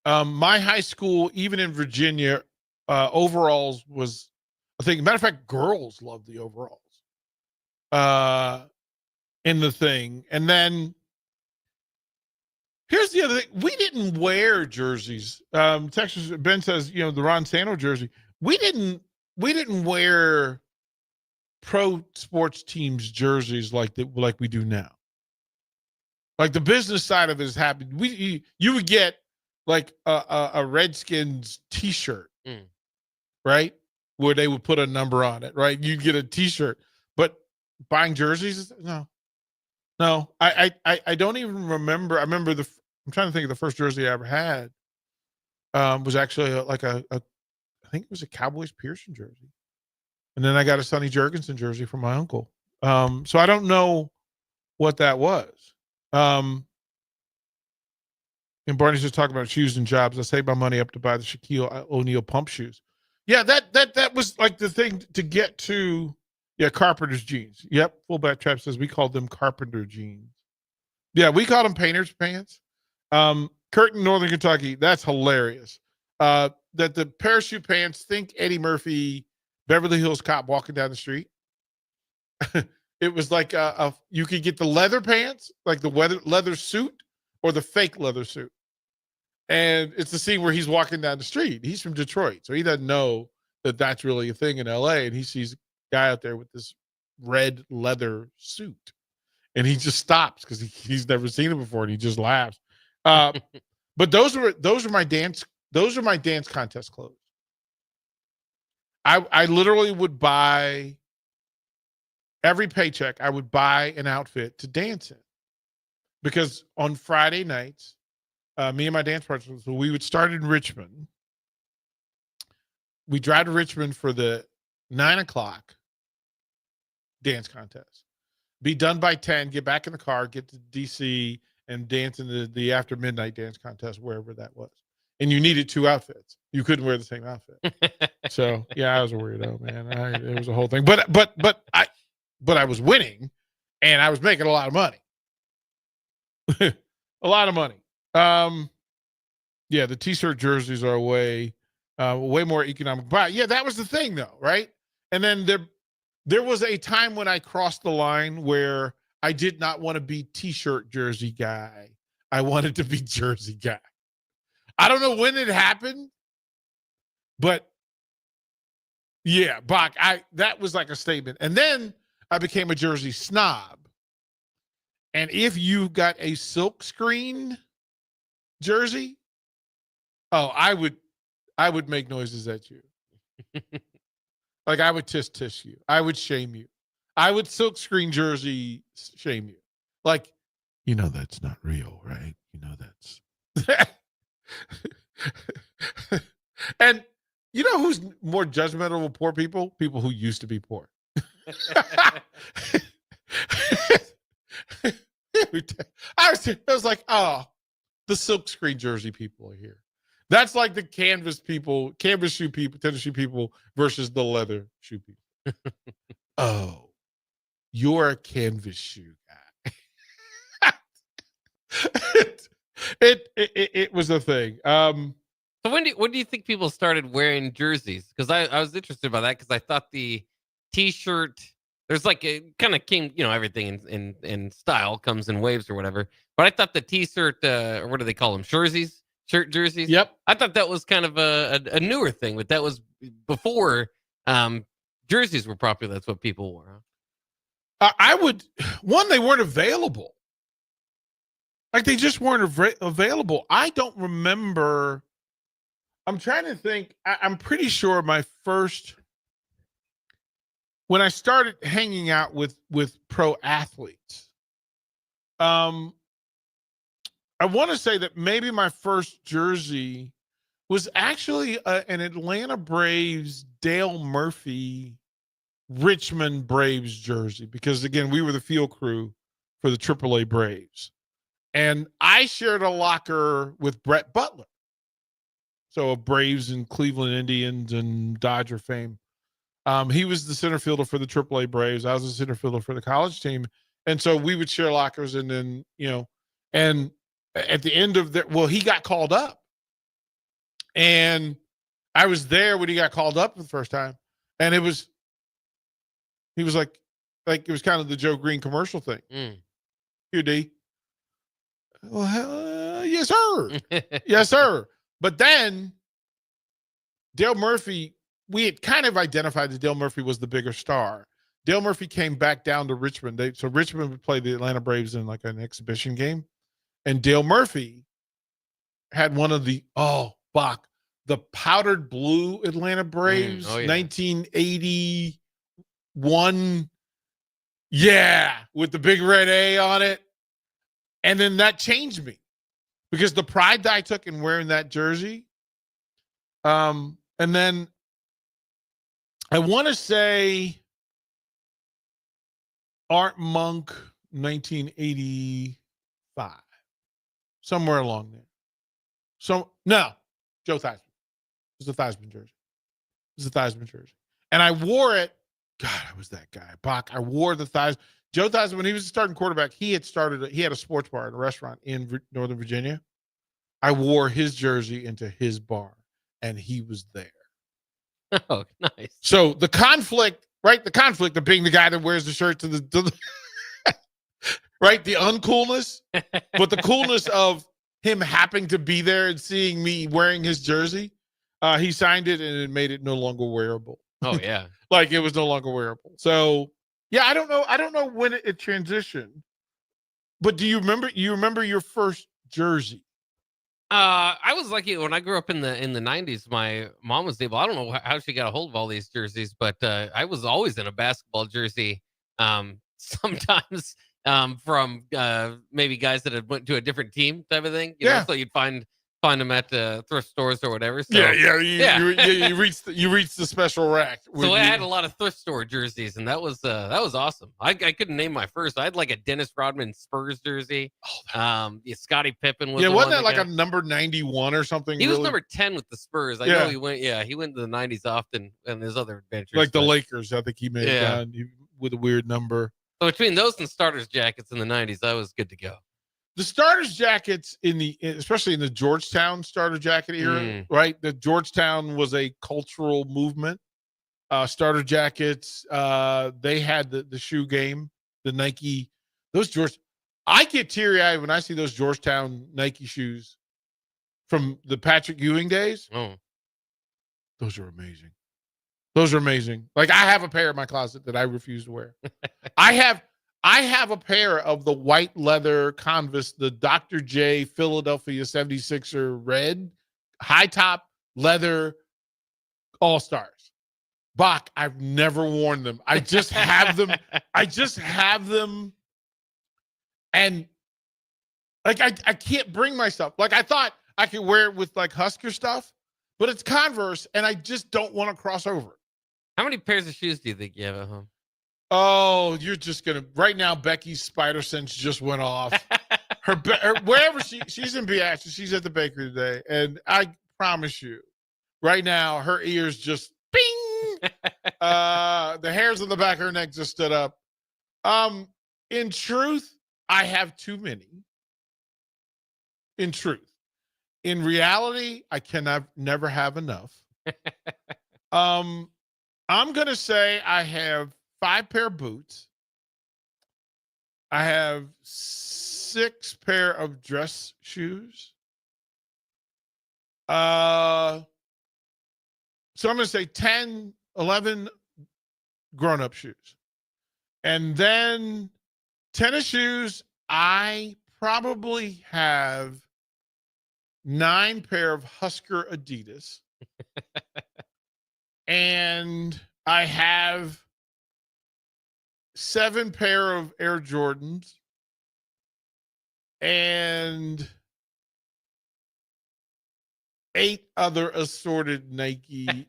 My high school, even in Virginia, overalls was a thing. Matter of fact, girls loved the overalls in the thing. And then here's the other thing. We didn't wear jerseys. Texas Ben says, the Ron Santo jersey. We didn't wear pro sports teams jerseys like we do now. Like the business side of it is happening. You would get like a Redskins t-shirt, right? Where they would put a number on it, right? You'd get a t-shirt, but buying jerseys, no. I don't even remember. I remember I'm trying to think of the first jersey I ever had. Was actually I think it was a Cowboys Pearson jersey. And then I got a Sonny Jurgensen jersey from my uncle. So I don't know what that was. And Barney's just talking about shoes and jobs. I saved my money up to buy the Shaquille O'Neal pump shoes. Yeah, that was like the thing to get to. Yeah, Carpenter's jeans. Yep, Fullback Trap says we called them Carpenter jeans. Yeah, we called them painter's pants. Curtin, Northern Kentucky. That's hilarious. That the parachute pants, think Eddie Murphy, Beverly Hills Cop walking down the street. It was like you could get the leather pants, like the leather suit, or the fake leather suit. And it's the scene where he's walking down the street. He's from Detroit, so he doesn't know that that's really a thing in LA. And he sees a guy out there with this red leather suit. And he just stops because he's never seen it before, and he just laughs. But those are my dance contest clothes. I literally would buy every paycheck. I would buy an outfit to dance in, because on Friday nights, me and my dance partners, so we would start in Richmond. We drive to Richmond for the 9:00 dance contest. Be done by 10. Get back in the car. Get to DC and dance in the after midnight dance contest, wherever that was. And you needed 2 outfits. You couldn't wear the same outfit. So yeah, I was a weirdo, man. It was a whole thing. But I was winning, and I was making a lot of money. A lot of money. Yeah, the t-shirt jerseys are way more economic. But yeah, that was the thing, though, right? And then there was a time when I crossed the line where I did not want to be t-shirt jersey guy. I wanted to be jersey guy. I don't know when it happened, but yeah, Bach, that was like a statement. And then I became a jersey snob. And if you got a silk screen jersey, I would make noises at you. Like I would tish you. I would shame you. I would silk screen jersey shame you. Like, that's not real, right? That's and You know who's more judgmental of poor people? People who used to be poor. I was like, oh, the silkscreen jersey people are here. That's like the canvas shoe people, tennis shoe people versus the leather shoe people. Oh, you're a canvas shoe guy. it was a thing. So when do you think people started wearing jerseys? Because I was interested by that because I thought the T-shirt, there's like a kind of came, everything in style comes in waves or whatever. But I thought the T-shirt, or what do they call them? Shirt jerseys. Yep. I thought that was kind of a newer thing, but that was before jerseys were popular. That's what people wore. Huh? They weren't available. Like they just weren't available. I don't remember. I'm trying to think. I'm pretty sure when I started hanging out with pro athletes, I want to say that maybe my first jersey was actually an Atlanta Braves Dale Murphy Richmond Braves jersey, because again, we were the field crew for the AAA Braves. And I shared a locker with Brett Butler. So of Braves and Cleveland Indians and Dodger fame. He was the center fielder for the AAA Braves. I was the center fielder for the college team. And so we would share lockers, and then, and at the end of he got called up. And I was there when he got called up for the first time. And he was like it was kind of the Joe Green commercial thing. Here, D. Well, yes, sir. Yes, sir. But then Dale Murphy, we had kind of identified that Dale Murphy was the bigger star. Dale Murphy came back down to Richmond. So Richmond would play the Atlanta Braves in like an exhibition game. And Dale Murphy had one of the powdered blue Atlanta Braves, 1981. Yeah, with the big red A on it. And then that changed me, because the pride that I took in wearing that jersey. And then I want to say Art Monk, 1985. Somewhere along there. Joe Theismann. It was a Theismann jersey. And I wore it. God, I was that guy. Bach. I wore the Theismann. Joe Theismann, when he was a starting quarterback, he had a sports bar and a restaurant in Northern Virginia. I wore his jersey into his bar, and he was there. Oh, nice. So the conflict of being the guy that wears the shirt to the right, the uncoolness, but the coolness of him happening to be there and seeing me wearing his jersey. He signed it, and it made it no longer wearable. Oh, yeah. Like it was no longer wearable. So yeah, I don't know when it transitioned, but do you remember your first jersey? I was lucky when I grew up in the 90s. My mom was able, I don't know how she got a hold of all these jerseys, but I was always in a basketball jersey. Sometimes from maybe guys that had went to a different team type of thing. You know, so you'd find them at thrift stores or whatever. So, you reached the special rack. So I had a lot of thrift store jerseys, and that was awesome. I couldn't name my first. I had like a Dennis Rodman Spurs jersey. Scottie Pippen was. Yeah, wasn't that like a number 91 or something? He was number 10 with the Spurs. I know he went. Yeah, he went to the 90s often, and his other adventures. Like the Lakers, I think he made it with a weird number. So between those and starters jackets in the 90s, I was good to go. The starters jackets especially in the Georgetown starter jacket era, right? The Georgetown was a cultural movement. Starter jackets, they had the shoe game, the Nike, I get teary-eyed when I see those Georgetown Nike shoes from the Patrick Ewing days. Oh, those are amazing. Like I have a pair in my closet that I refuse to wear. I have a pair of the white leather Converse, the Dr. J Philadelphia 76er red, high top leather All-Stars. Bach, I've never worn them. I just have them. And like, I can't bring myself. Like I thought I could wear it with like Husker stuff, but it's Converse, and I just don't want to cross over. How many pairs of shoes do you think you have at home? Oh, you're just gonna right now. Becky's spider sense just went off. Her wherever she's in Beatrice, she's at the bakery today, and I promise you, right now her ears just bing. The hairs on the back of her neck just stood up. In truth, I have too many. In truth, in reality, I never have enough. I'm gonna say I have 5 pair of boots. I have 6 pair of dress shoes. So I'm going to say 10, 11 grown-up shoes. And then tennis shoes, I probably have 9 pair of Husker Adidas. And I have 7 pair of Air Jordans and 8 other assorted Nike.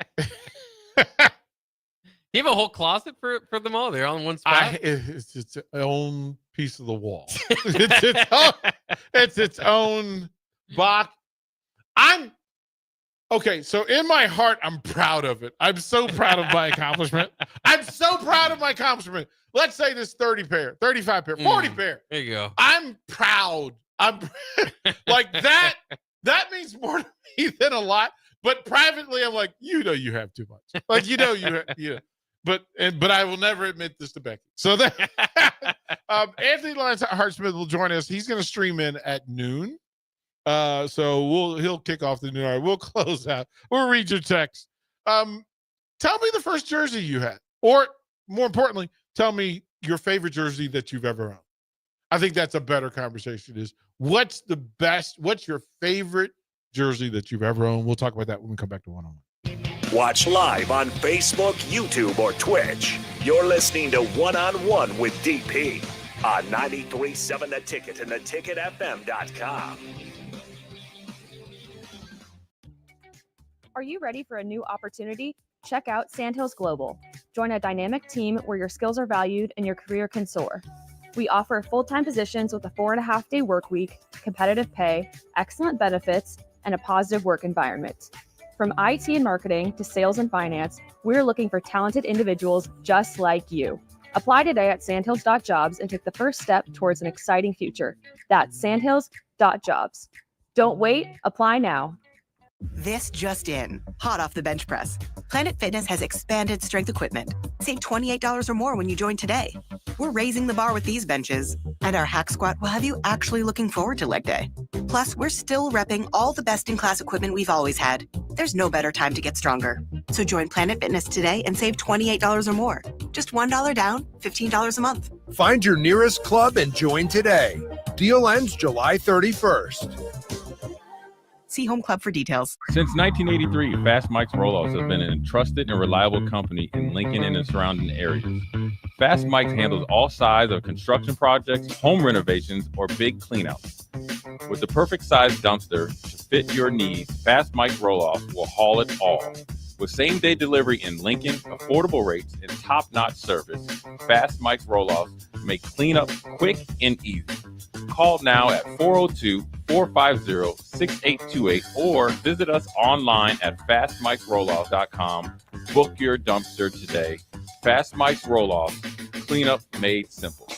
You have a whole closet for them all? They're all in one spot? It's its own piece of the wall. It's its own box. Okay, so in my heart, I'm proud of it. I'm so proud of my accomplishment. I'm so proud of my accomplishment. Let's say this 30 pair, 35 pair, 40 pair. There you go. I'm proud. I'm like that. That means more to me than a lot. But privately, I'm like, you have too much. Like, But I will never admit this to Becky. So that Anthony Hartsmith will join us. He's going to stream in at noon. So he'll kick off the new hour. We'll close out. We'll read your text. Tell me the first jersey you had, or more importantly, tell me your favorite jersey that you've ever owned. I think that's a better conversation. Is what's your favorite jersey that you've ever owned? We'll talk about that when we come back to one-on-one. Watch live on Facebook, YouTube, or Twitch. You're listening to One-on-One with DP on 93.7 The Ticket and theticketfm.com. Are you ready for a new opportunity? Check out Sandhills Global. Join a dynamic team where your skills are valued and your career can soar. We offer full-time positions with a 4.5-day work week, competitive pay, excellent benefits, and a positive work environment. From IT and marketing to sales and finance, we're looking for talented individuals just like you. Apply today at sandhills.jobs and take the first step towards an exciting future. That's sandhills.jobs. Don't wait, apply now. This just in, hot off the bench press. Planet Fitness has expanded strength equipment. Save $28 or more when you join today. We're raising the bar with these benches, and our hack squat will have you actually looking forward to leg day. Plus, we're still repping all the best-in-class equipment we've always had. There's no better time to get stronger. So join Planet Fitness today and save $28 or more. Just $1 down, $15 a month. Find your nearest club and join today. Deal ends July 31st. See Home Club for details. Since 1983, Fast Mike's Roll-Offs have been a trusted and reliable company in Lincoln and the surrounding areas. Fast Mike's handles all sides of construction projects, home renovations, or big cleanouts. With the perfect size dumpster to fit your needs, Fast Mike's Roll-Offs will haul it all. With same-day delivery in Lincoln, affordable rates, and top-notch service, Fast Mike's Roll-Offs make cleanup quick and easy. Call now at 402-450-6828 or visit us online at fastmikesrolloff.com. Book your dumpster today. Fast Mike's Roll-Offs, cleanup made simple.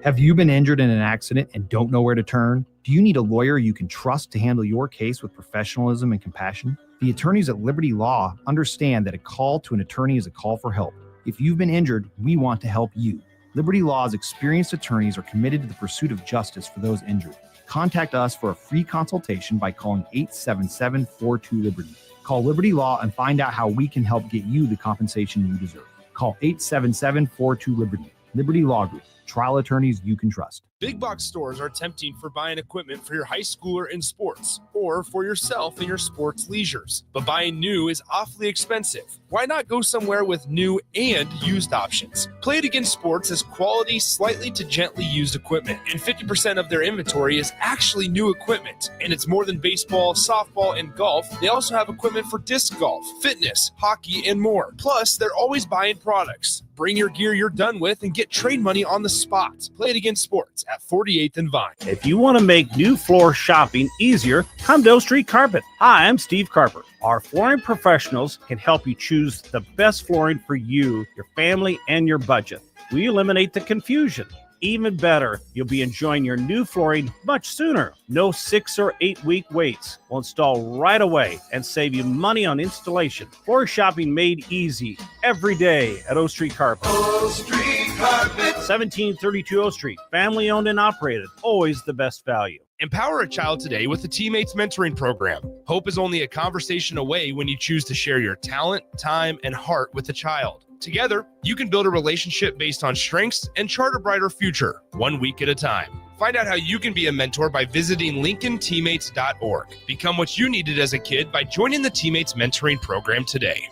Have you been injured in an accident and don't know where to turn? Do you need a lawyer you can trust to handle your case with professionalism and compassion? The attorneys at Liberty Law understand that a call to an attorney is a call for help. If you've been injured, we want to help you. Liberty Law's experienced attorneys are committed to the pursuit of justice for those injured. Contact us for a free consultation by calling 877-42-LIBERTY. Call Liberty Law and find out how we can help get you the compensation you deserve. Call 877-42-LIBERTY. Liberty Law Group. trial attorneys you can trust. Big box stores are tempting for buying equipment for your high schooler in sports or for yourself in your sports leisures. But buying new is awfully expensive. Why not go somewhere with new and used options? Play It Again Sports has quality, slightly to gently used equipment, and 50% of their inventory is actually new equipment. And it's more than baseball, softball, and golf. They also have equipment for disc golf, fitness, hockey, and more. Plus, they're always buying products. Bring your gear you're done with and get trade money on the spot. Play It Again Sports at 48th and Vine. If you want to make new floor shopping easier, come to O Street Carpet. Hi, I'm Steve Carper. Our flooring professionals can help you choose the best flooring for you, your family, and your budget. We eliminate the confusion. Even better, you'll be enjoying your new flooring much sooner. No 6 or 8 week waits. We'll install right away and save you money on installation. Floor shopping made easy every day at O Street Carpet. O Street Carpet. 1732 O Street. Family owned and operated. Always the best value. Empower a child today with the Teammates Mentoring Program. Hope is only a conversation away when you choose to share your talent, time, and heart with a child. Together, you can build a relationship based on strengths and chart a brighter future, 1 week at a time. Find out how you can be a mentor by visiting LincolnTeammates.org. Become what you needed as a kid by joining the Teammates Mentoring Program today.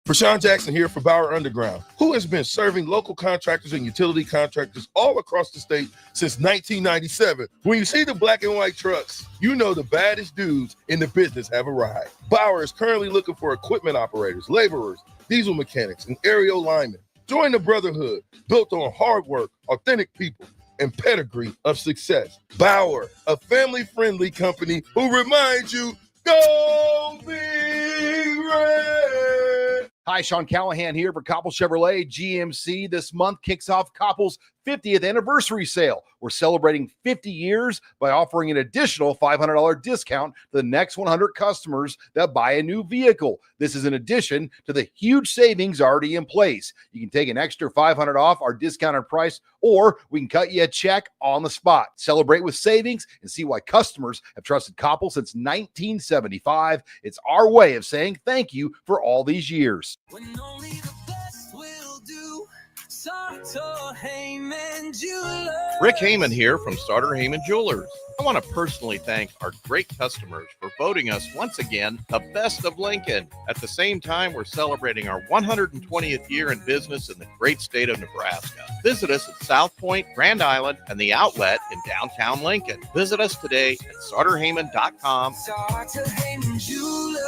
Prashawn Jackson here for Bauer Underground, who has been serving local contractors and utility contractors all across the state since 1997. When you see the black and white trucks, you know the baddest dudes in the business have arrived. Bauer is currently looking for equipment operators, laborers, diesel mechanics, and aerial linemen. Join the brotherhood built on hard work, authentic people, and pedigree of success. Bauer, a family-friendly company who reminds you, go Big Red! Hi, Sean Callahan here for Koppel Chevrolet GMC. This month kicks off Koppel's 50th anniversary sale. We're celebrating 50 years by offering an additional $500 discount to the next 100 customers that buy a new vehicle. This is in addition to the huge savings already in place. You can take an extra $500 off our discounted price, or we can cut you a check on the spot. Celebrate with savings and see why customers have trusted Koppel since 1975. It's our way of saying thank you for all these years. When only the best will do. Sartor Heyman Jewelers. Rick Heyman here from Sartor Heyman Jewelers. I want to personally thank our great customers for voting us once again the best of Lincoln. At the same time, we're celebrating our 120th year in business in the great state of Nebraska. Visit us at South Point, Grand Island, and the Outlet in downtown Lincoln. Visit us today at SartorHeyman.com. Sartor Heyman Jewelers.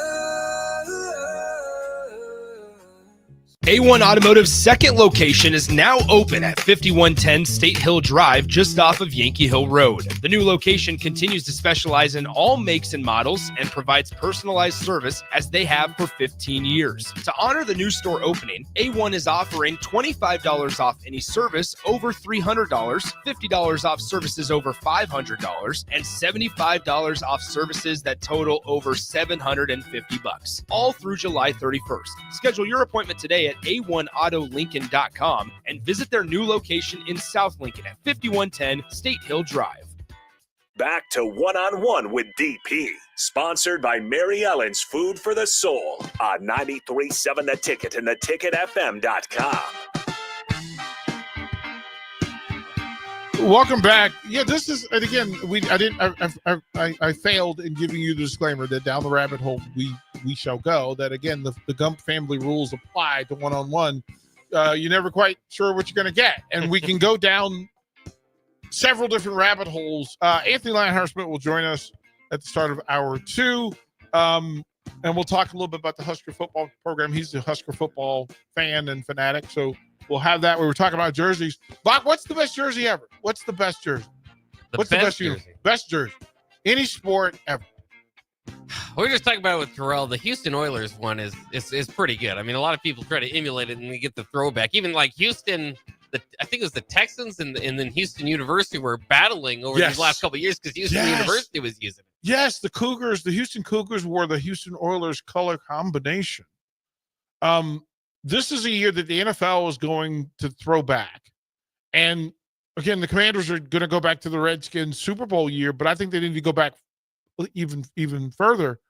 A1 Automotive's second location is now open at 5110 State Hill Drive, just off of Yankee Hill Road. The new location continues to specialize in all makes and models and provides personalized service as they have for 15 years. To honor the new store opening, A1 is offering $25 off any service over $300, $50 off services over $500, and $75 off services that total over $750, all through July 31st. Schedule your appointment today at A1AutoLincoln.com and visit their new location in South Lincoln at 5110 State Hill Drive. Back to One-on-One with DP, sponsored by Mary Ellen's Food for the Soul on 93.7 The Ticket and theticketfm.com. Welcome back. Yeah, this is, and again, I failed in giving you the disclaimer that down the rabbit hole we shall go. That again, the Gump family rules apply to one-on-one. You're never quite sure what you're going to get, and we can go down several different rabbit holes. Anthony Lionheart-Smith will join us at the start of hour 2, and we'll talk a little bit about the Husker football program. He's a Husker football fan and fanatic, so we'll have that. We were talking about jerseys. Bach, what's the best jersey ever? What's the best jersey? What's the best jersey? Best jersey. Any sport ever. We were just talking about it with Terrell. The Houston Oilers one is pretty good. I mean, a lot of people try to emulate it and they get the throwback. Even like Houston, I think it was the Texans and then Houston University were battling over these last couple of years because Houston University was using it. Yes, the Houston Cougars wore the Houston Oilers color combination. This is a year that the NFL is going to throw back. And again, the Commanders are going to go back to the Redskins Super Bowl year, but I think they need to go back even further.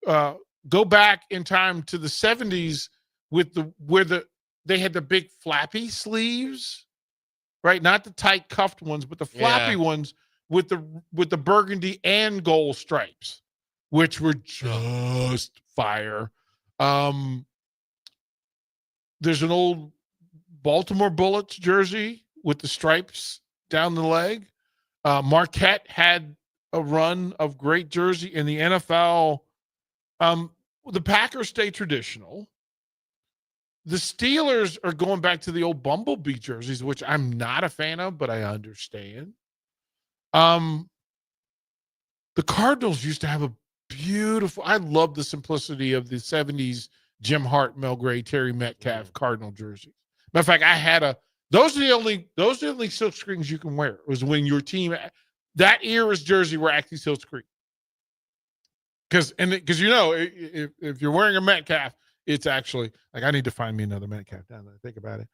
Go back in time to the 70s where they had the big flappy sleeves. right? Not the tight cuffed ones, but the floppy ones with the burgundy and gold stripes, which were just fire. There's an old Baltimore Bullets jersey with the stripes down the leg. Marquette had a run of great jersey in the NFL. The Packers stay traditional. The Steelers are going back to the old Bumblebee jerseys, which I'm not a fan of, but I understand. The Cardinals used to have a beautiful, I love the simplicity of the 70s Jim Hart, Mel Gray, Terry Metcalf Cardinal jerseys. Matter of fact, I had those are the only silk screens you can wear. It was when your team, that era's jersey were actually silk screen. Because if you're wearing a Metcalf, it's actually like, I need to find me another Metcalf down there. Think about it.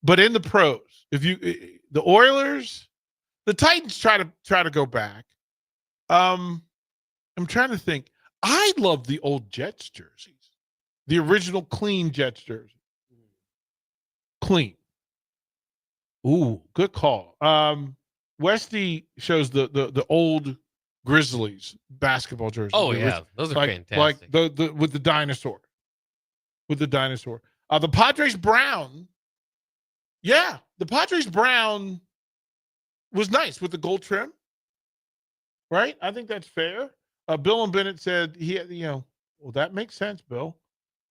But in the pros, the Oilers, the Titans try to go back. I'm trying to think. I love the old Jets jerseys, the original clean Jets jersey. Clean. Ooh, good call. Westy shows the old Grizzlies basketball jersey. Oh yeah, those are fantastic. Like the with the dinosaur. The Padres brown. Yeah, the Padres brown was nice with the gold trim. Right? I think that's fair. Bill and Bennett said well, that makes sense, Bill.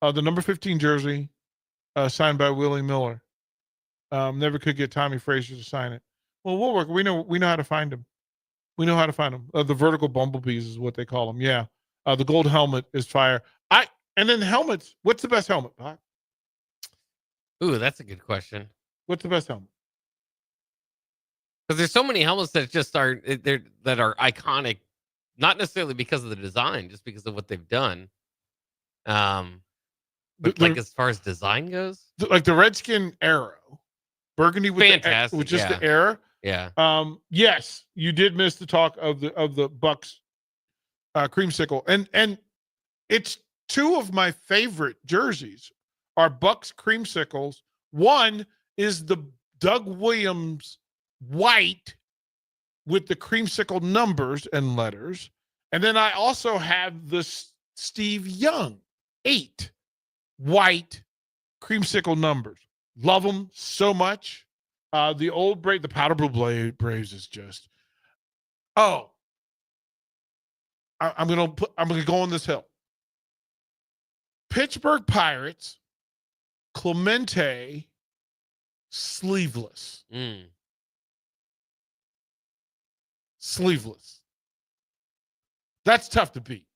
The number 15 jersey signed by Willie Miller. Never could get Tommy Frazier to sign it. Well, we'll work. We know how to find him. The vertical bumblebees is what they call them. Yeah. The gold helmet is fire. And then helmets. What's the best helmet, Bob? Ooh, that's a good question. What's the best helmet? Because there's so many helmets that just are iconic, not necessarily because of the design, just because of what they've done. But as far as design goes, like the Redskin Arrow, burgundy with fantastic, with just the arrow. Yeah. Yes, you did miss the talk of the Bucks creamsicle, and it's two of my favorite jerseys are Bucks creamsicles. One is the Doug Williams white with the creamsicle numbers and letters, and then I also have the Steve Young 8 white creamsicle numbers. Love them so much. The old the powder blue Braves is just. Oh, I'm gonna go on this hill. Pittsburgh Pirates, Clemente, sleeveless. Sleeveless. That's tough to beat.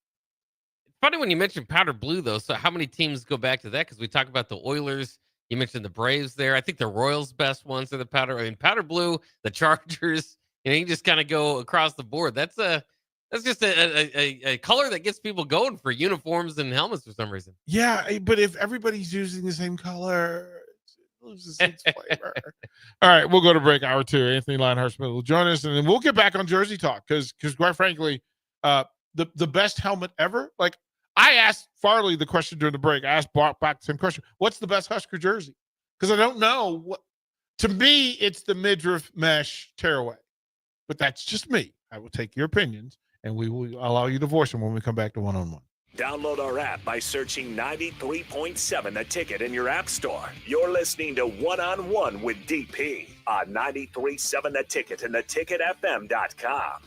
Funny when you mentioned powder blue, though. So how many teams go back to that? Because we talk about the Oilers. You mentioned the Braves there. I think the Royals' best ones are the powder. I mean, powder blue, the Chargers. You just kind of go across the board. That's just a color that gets people going for uniforms and helmets for some reason. Yeah, but if everybody's using the same color, it loses its flavor. All right, we'll go to break. Hour 2. Anthony Lionheart-Smith will join us, and then we'll get back on Jersey talk because quite frankly, the best helmet ever. Like I asked Farley the question during the break. I asked Bart back the same question. What's the best Husker jersey? Because I don't know what. To me, it's the midriff mesh tearaway, but that's just me. I will take your opinions, and we will allow you to voice them when we come back to one-on-one. Download our app by searching 93.7 The Ticket in your app store. You're listening to One-on-One with DP on 93.7 The Ticket and theticketfm.com.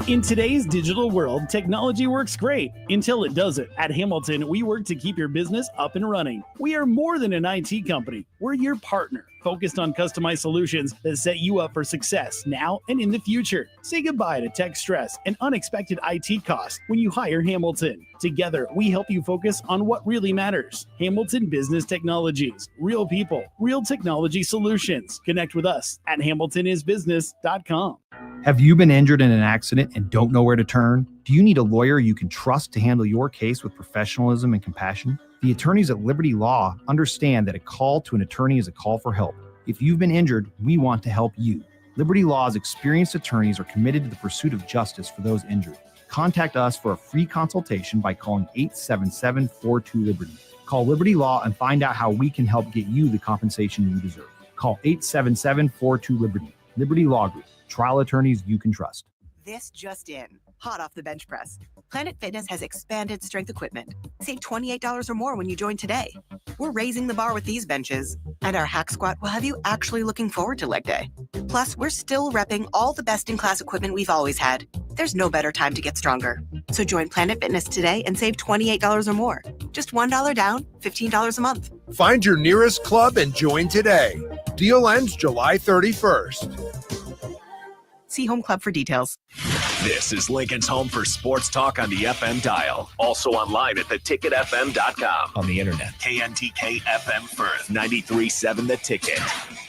In today's digital world, technology works great until it doesn't. At Hamilton, we work to keep your business up and running. We are more than an IT company. We're your partner, focused on customized solutions that set you up for success now and in the future. Say goodbye to tech stress and unexpected IT costs when you hire Hamilton. Together, we help you focus on what really matters. Hamilton Business Technologies. Real people, real technology solutions. Connect with us at hamiltonisbusiness.com. Have you been injured in an accident and don't know where to turn? Do you need a lawyer you can trust to handle your case with professionalism and compassion? The attorneys at Liberty Law understand that a call to an attorney is a call for help. If you've been injured, we want to help you. Liberty Law's experienced attorneys are committed to the pursuit of justice for those injured. Contact us for a free consultation by calling 877-42-LIBERTY. Call Liberty Law and find out how we can help get you the compensation you deserve. Call 877-42-LIBERTY. Liberty Law Group. Trial attorneys you can trust. This just in, hot off the bench press. Planet Fitness has expanded strength equipment. Save $28 or more when you join today. We're raising the bar with these benches, and our hack squat will have you actually looking forward to leg day. Plus, we're still repping all the best-in-class equipment we've always had. There's no better time to get stronger. So join Planet Fitness today and save $28 or more. Just $1 down, $15 a month. Find your nearest club and join today. Deal ends July 31st. See Home Club for details. This is Lincoln's home for sports talk on the FM dial. Also online at theticketfm.com. On the internet. KNTK FM Firth, 93.7 The Ticket.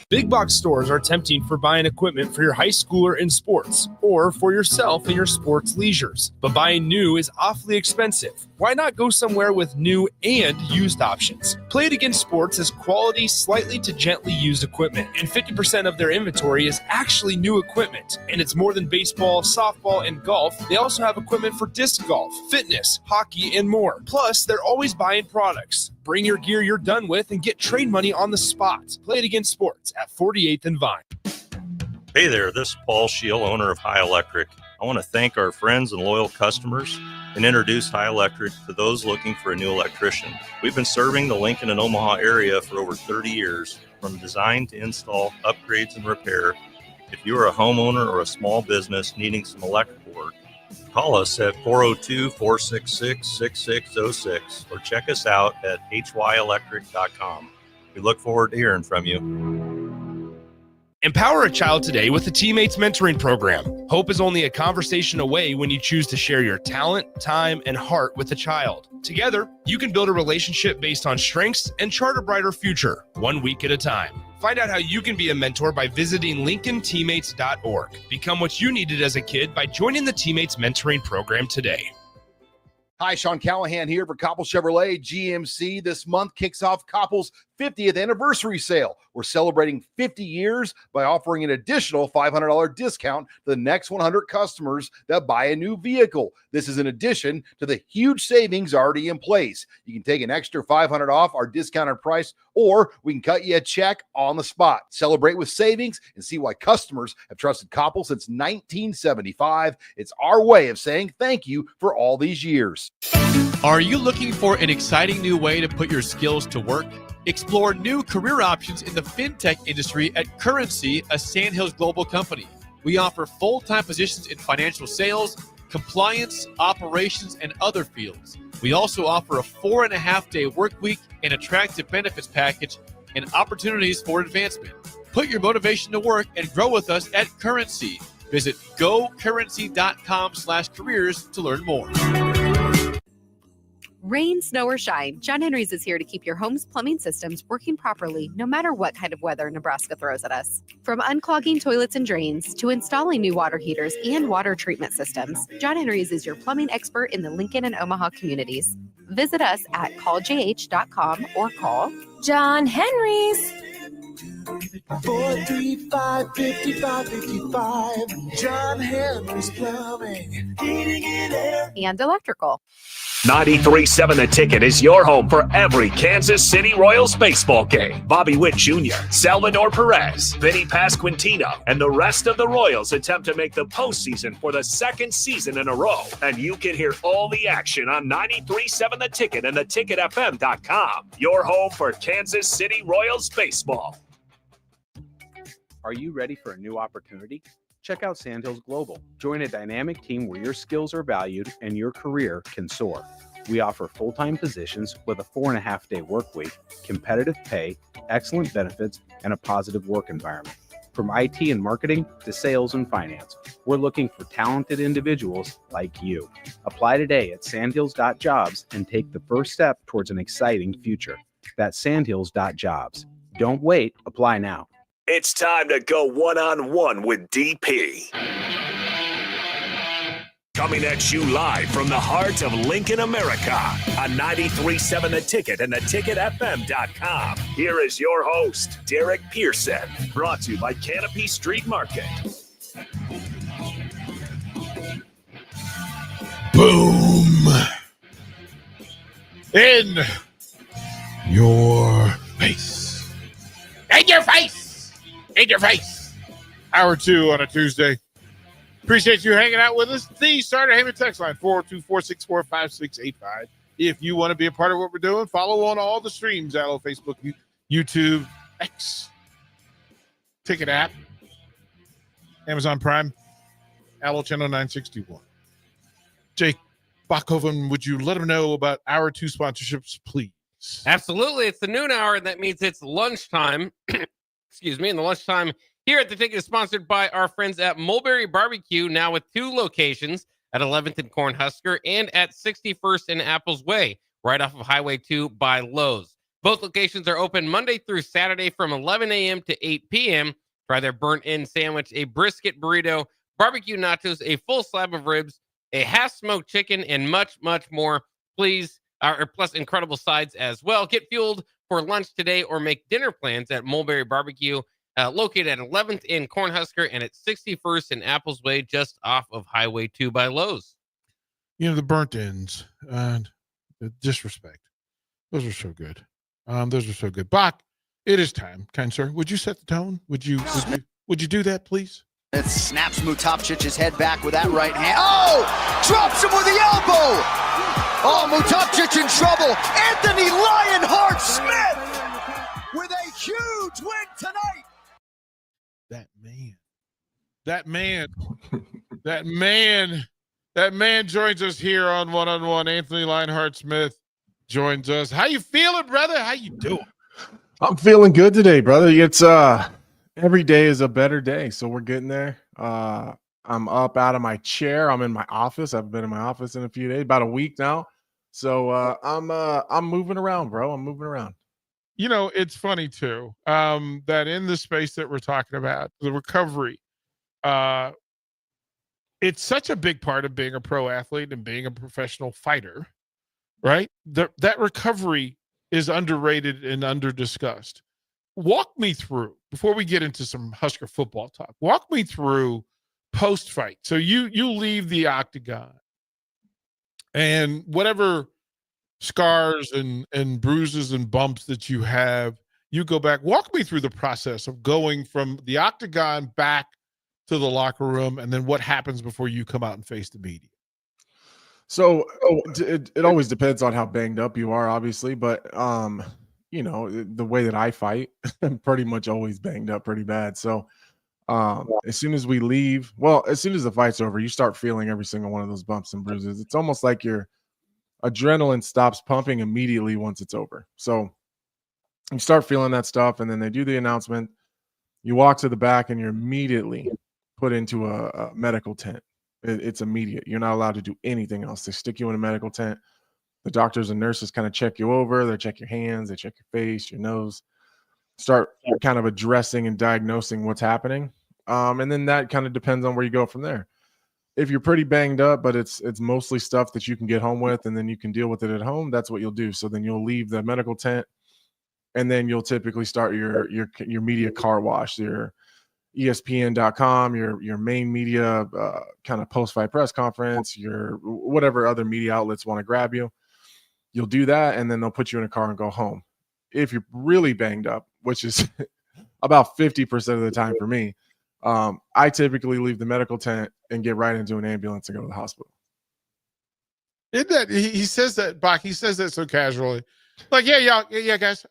Big box stores are tempting for buying equipment for your high schooler in sports or for yourself in your sports leisures. But buying new is awfully expensive. Why not go somewhere with new and used options? Play It Again Sports has quality, slightly to gently used equipment, and 50% of their inventory is actually new equipment. And it's more than baseball, softball, and golf. They also have equipment for disc golf, fitness, hockey, and more. Plus, they're always buying products. Bring your gear you're done with and get trade money on the spot. Play It Again Sports at 48th and Vine. Hey there, this is Paul Scheel, owner of High Electric. I want to thank our friends and loyal customers and introduce High Electric to those looking for a new electrician. We've been serving the Lincoln and Omaha area for over 30 years, from design to install, upgrades, and repair. If you are a homeowner or a small business needing some electrical work, call us at 402-466-6606 or check us out at hyelectric.com. We look forward to hearing from you. Empower a child today with the Teammates Mentoring Program. Hope is only a conversation away when you choose to share your talent, time, and heart with a child. Together, you can build a relationship based on strengths and chart a brighter future, 1 week at a time. Find out how you can be a mentor by visiting LincolnTeammates.org. Become what you needed as a kid by joining the Teammates Mentoring Program today. Hi, Sean Callahan here for Koppel Chevrolet GMC. This month kicks off Koppel's 50th anniversary sale. We're celebrating 50 years by offering an additional $500 discount to the next 100 customers that buy a new vehicle. This is in addition to the huge savings already in place. You can take an extra $500 off our discounted price, or we can cut you a check on the spot. Celebrate with savings and see why customers have trusted Koppel since 1975. It's our way of saying thank you for all these years. Are you looking for an exciting new way to put your skills to work? Explore new career options in the fintech industry at Currency, a Sandhills Global company. We offer full-time positions in financial sales, compliance, operations, and other fields. We also offer a 4.5-day work week, an attractive benefits package, and opportunities for advancement. Put your motivation to work and grow with us at Currency. Visit gocurrency.com/careers to learn more. Rain, snow, or shine, John Henry's is here to keep your home's plumbing systems working properly no matter what kind of weather Nebraska throws at us. From unclogging toilets and drains to installing new water heaters and water treatment systems, John Henry's is your plumbing expert in the Lincoln and Omaha communities. Visit us at calljh.com or call John Henry's. 435-5555. John Henry's Plumbing, Heating and Air. And electrical. 93.7 The Ticket is your home for every Kansas City Royals baseball game. Bobby Witt Jr., Salvador Perez, Vinny Pasquantino, and the rest of the Royals attempt to make the postseason for the second season in a row. And you can hear all the action on 93.7 The Ticket and theticketfm.com. Your home for Kansas City Royals baseball. Are you ready for a new opportunity? Check out Sandhills Global. Join a dynamic team where your skills are valued and your career can soar. We offer full-time positions with a 4.5-day work week, competitive pay, excellent benefits, and a positive work environment. From IT and marketing to sales and finance, we're looking for talented individuals like you. Apply today at sandhills.jobs and take the first step towards an exciting future. That's sandhills.jobs. Don't wait. Apply now. It's time to go one-on-one with DP. Coming at you live from the heart of Lincoln, America, on 93.7 The Ticket and theticketfm.com. Here is your host, Derek Pearson, brought to you by Canopy Street Market. Boom. In your face. In your face! In your face! Hour 2 on a Tuesday. Appreciate you hanging out with us. The Starter Heyman text line, 402-464-5685. If you want to be a part of what we're doing, follow on all the streams, Allo, Facebook, YouTube, X, Ticket app, Amazon Prime, Allo Channel 961. Jake Bachhoven, would you let them know about Hour 2 sponsorships, please? Absolutely. It's the noon hour, and that means it's lunchtime. Excuse me. And the lunchtime here at the Ticket is sponsored by our friends at Mulberry Barbecue, now with 2 locations at 11th and Cornhusker and at 61st and Apples Way, right off of Highway 2 by Lowe's. Both locations are open Monday through Saturday from 11 a.m. to 8 p.m. Try their burnt-in sandwich, a brisket burrito, barbecue nachos, a full slab of ribs, a half-smoked chicken, and much, much more. Please, plus incredible sides as well. Get fueled for lunch today or make dinner plans at Mulberry Barbecue, located at 11th in Cornhusker and at 61st and Apples Way, just off of Highway 2 by Lowe's. You know, the burnt ends and the disrespect. Those are so good. Those are so good. Bach, it is time. Kind sir, would you set the tone? Would you do that, please? It snaps Mutapchic's head back with that right hand. Oh! Drops him with the elbow! Oh, Mutapchic in trouble. Anthony Lionheart Smith with a huge win tonight. That man joins us here on One-on-One. Anthony Lionheart Smith joins us. How you feeling, brother? How you doing? I'm feeling good today, brother. It's every day is a better day, so we're getting there. I'm up out of my chair. I'm in my office. I've been in my office in a few days, about a week now. So I'm moving around, bro. I'm moving around. You know, it's funny too, that in the space that we're talking about, the recovery, it's such a big part of being a pro athlete and being a professional fighter, right? That recovery is underrated and under-discussed. Walk me through, before we get into some Husker football talk, walk me through post-fight. So you leave the octagon, and whatever scars and bruises and bumps that you have, you go back. Walk me through the process of going from the octagon back to the locker room, and then what happens before you come out and face the media. So it always depends on how banged up you are, obviously, but you know, the way that I fight, I'm pretty much always banged up pretty bad. So as soon as we leave, as soon as the fight's over, you start feeling every single one of those bumps and bruises. It's almost like your adrenaline stops pumping immediately once it's over. So you start feeling that stuff, and then they do the announcement. You walk to the back, and you're immediately put into a medical tent. It's immediate. You're not allowed to do anything else. They stick you in a medical tent. The doctors and nurses kind of check you over. They check your hands. They check your face, your nose, start kind of addressing and diagnosing what's happening. And then that kind of depends on where you go from there. If you're pretty banged up, but it's mostly stuff that you can get home with, and then you can deal with it at home, that's what you'll do. So then you'll leave the medical tent, and then you'll typically start your media car wash, your ESPN.com, your main media kind of post-fight press conference, your whatever other media outlets want to grab you. You'll do that, and then they'll put you in a car and go home. If you're really banged up, which is about 50% of the time for me, I typically leave the medical tent and get right into an ambulance and go to the hospital. Isn't that he says that, Bach? He says that so casually, like, yeah, guys,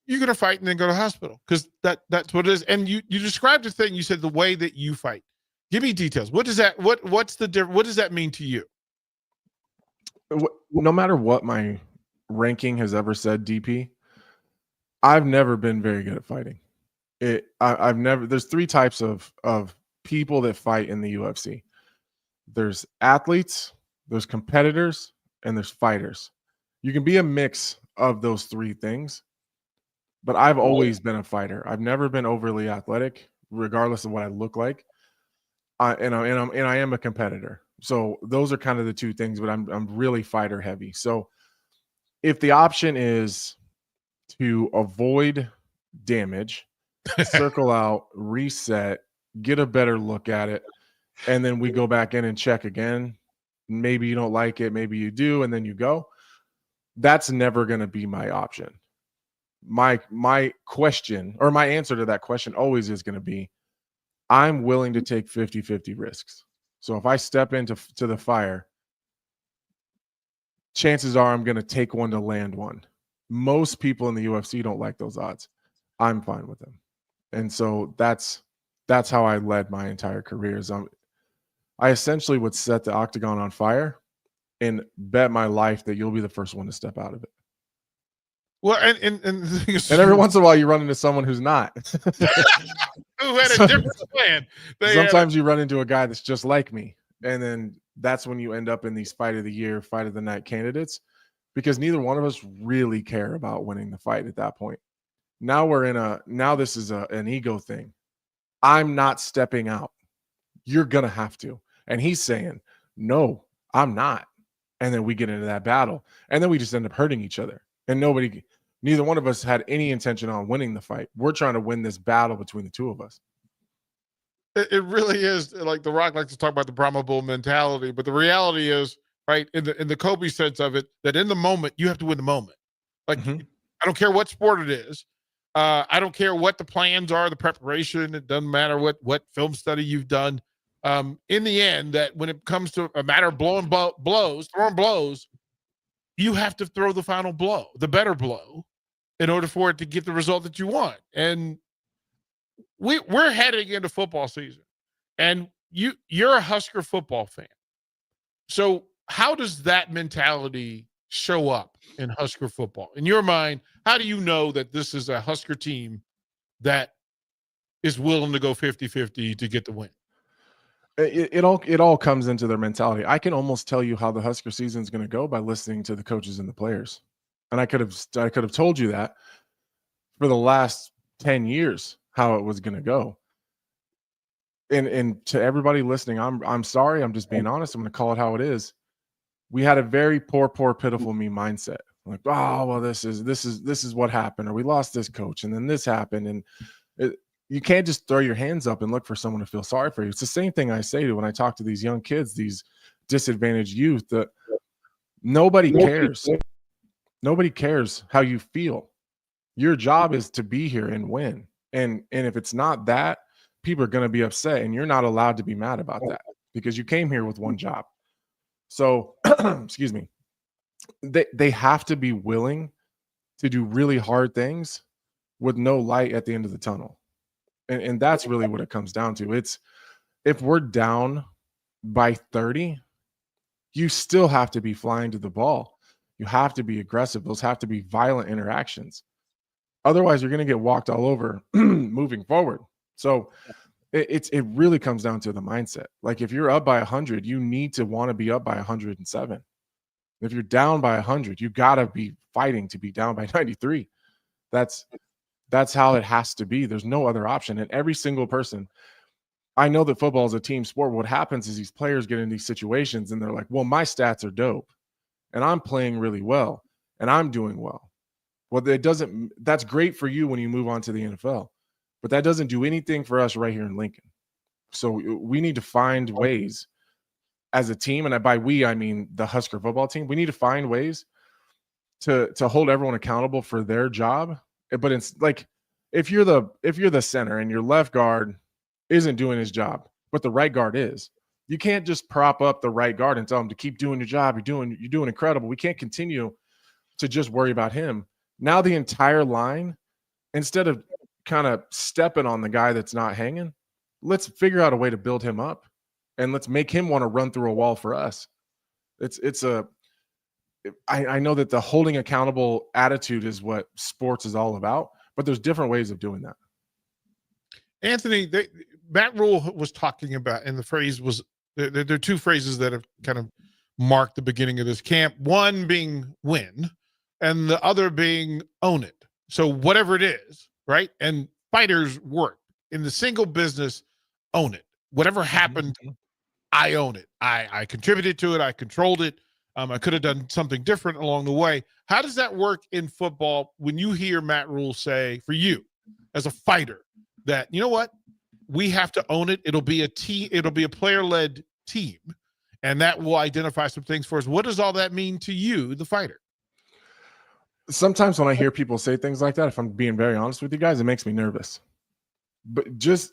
you're gonna fight and then go to the hospital, because that's what it is. And you described the thing. You said the way that you fight. Give me details. What does that? What's the difference? What does that mean to you? No matter what my ranking has ever said, DP, I've never been very good at fighting. I've never. There's 3 types of people that fight in the UFC. There's athletes, there's competitors, and there's fighters. You can be a mix of those 3 things, but I've always been a fighter. I've never been overly athletic, regardless of what I look like. I am a competitor. So those are kind of the 2 things, but I'm really fighter heavy. So if the option is to avoid damage, circle out, reset, get a better look at it, and then we go back in and check again. Maybe you don't like it, maybe you do, and then you go. that's never going to be my option. My question, or my answer to that question, always is going to be, I'm willing to take 50-50 risks. So if I step into the fire, chances are I'm going to take one to land one. Most people in the UFC don't like those odds. I'm fine with them. And so that's how I led my entire career. I essentially would set the octagon on fire and bet my life that you'll be the first one to step out of it. Well, and the thing is, And every once in a while you run into someone who's not. who had a different plan. Sometimes you run into a guy that's just like me. And then that's when you end up in these fight of the year, fight of the night candidates, because neither one of us really care about winning the fight at that point. Now this is an ego thing. I'm not stepping out. You're going to have to. And he's saying, no, I'm not. And then we get into that battle. And then we just end up hurting each other. And neither one of us had any intention on winning the fight. We're trying to win this battle between the two of us. It really is, like The Rock likes to talk about the Brahma Bull mentality, but the reality is, right, in the Kobe sense of it, that in the moment, you have to win the moment. Like, I don't care what sport it is. I don't care what the plans are, the preparation. It doesn't matter what film study you've done. In the end, that when it comes to a matter of throwing blows, you have to throw the final blow, the better blow, in order for it to get the result that you want. And we're heading into football season, and you're a Husker football fan. So how does that mentality show up in Husker football? In your mind, how do you know that this is a Husker team that is willing to go 50-50 to get the win? It all comes into their mentality. I can almost tell you how the Husker season is going to go by listening to the coaches and the players. And I could have told you that for the last 10 years how it was going to go. And to everybody listening, I'm sorry. I'm just being honest. I'm going to call it how it is. We had a very poor, pitiful me mindset. Like, oh, well, this is what happened, or we lost this coach, and then this happened, and you can't just throw your hands up and look for someone to feel sorry for you. It's the same thing I say to when I talk to these young kids, these disadvantaged youth, that nobody cares. Nobody cares how you feel. Your job is to be here and win. And if it's not that, people are going to be upset, and you're not allowed to be mad about that because you came here with one job. So, excuse me, they have to be willing to do really hard things with no light at the end of the tunnel. And that's really what it comes down to. It's, if we're down by 30, you still have to be flying to the ball. You have to be aggressive. Those have to be violent interactions. Otherwise, you're going to get walked all over moving forward. So it really comes down to the mindset. Like, if you're up by 100, you need to want to be up by 107. If you're down by 100, you got to be fighting to be down by 93. That's how it has to be. There's no other option. And every single person, I know that football is a team sport. What happens is these players get in these situations and they're like, well, my stats are dope and I'm playing really well and I'm doing well. Well, that's great for you when you move on to the NFL, but that doesn't do anything for us right here in Lincoln. So we need to find ways as a team. And by we, I mean the Husker football team. We need to find ways to hold everyone accountable for their job. But it's like, if you're the center and your left guard isn't doing his job, but the right guard is, you can't just prop up the right guard and tell him to keep doing your job. You're doing incredible. We can't continue to just worry about him. Now the entire line, instead of kind of stepping on the guy that's not hanging, let's figure out a way to build him up and let's make him want to run through a wall for us. I know that the holding accountable attitude is what sports is all about, but there's different ways of doing that. Anthony, Matt Rule was talking about, and the phrase was, there are two phrases that have kind of marked the beginning of this camp. One being win, and the other being own it. So whatever it is, right? And fighters work in the single business, own it. Whatever happened, I own it. I contributed to it. I controlled it. I could have done something different along the way. How does that work in football when you hear Matt Rule say, for you as a fighter, that, you know what, we have to own it. It'll be a team. It'll be a player-led team, and that will identify some things for us. What does all that mean to you, the fighter? sometimes when I hear people say things like that, if I'm being very honest with you guys, it makes me nervous. But just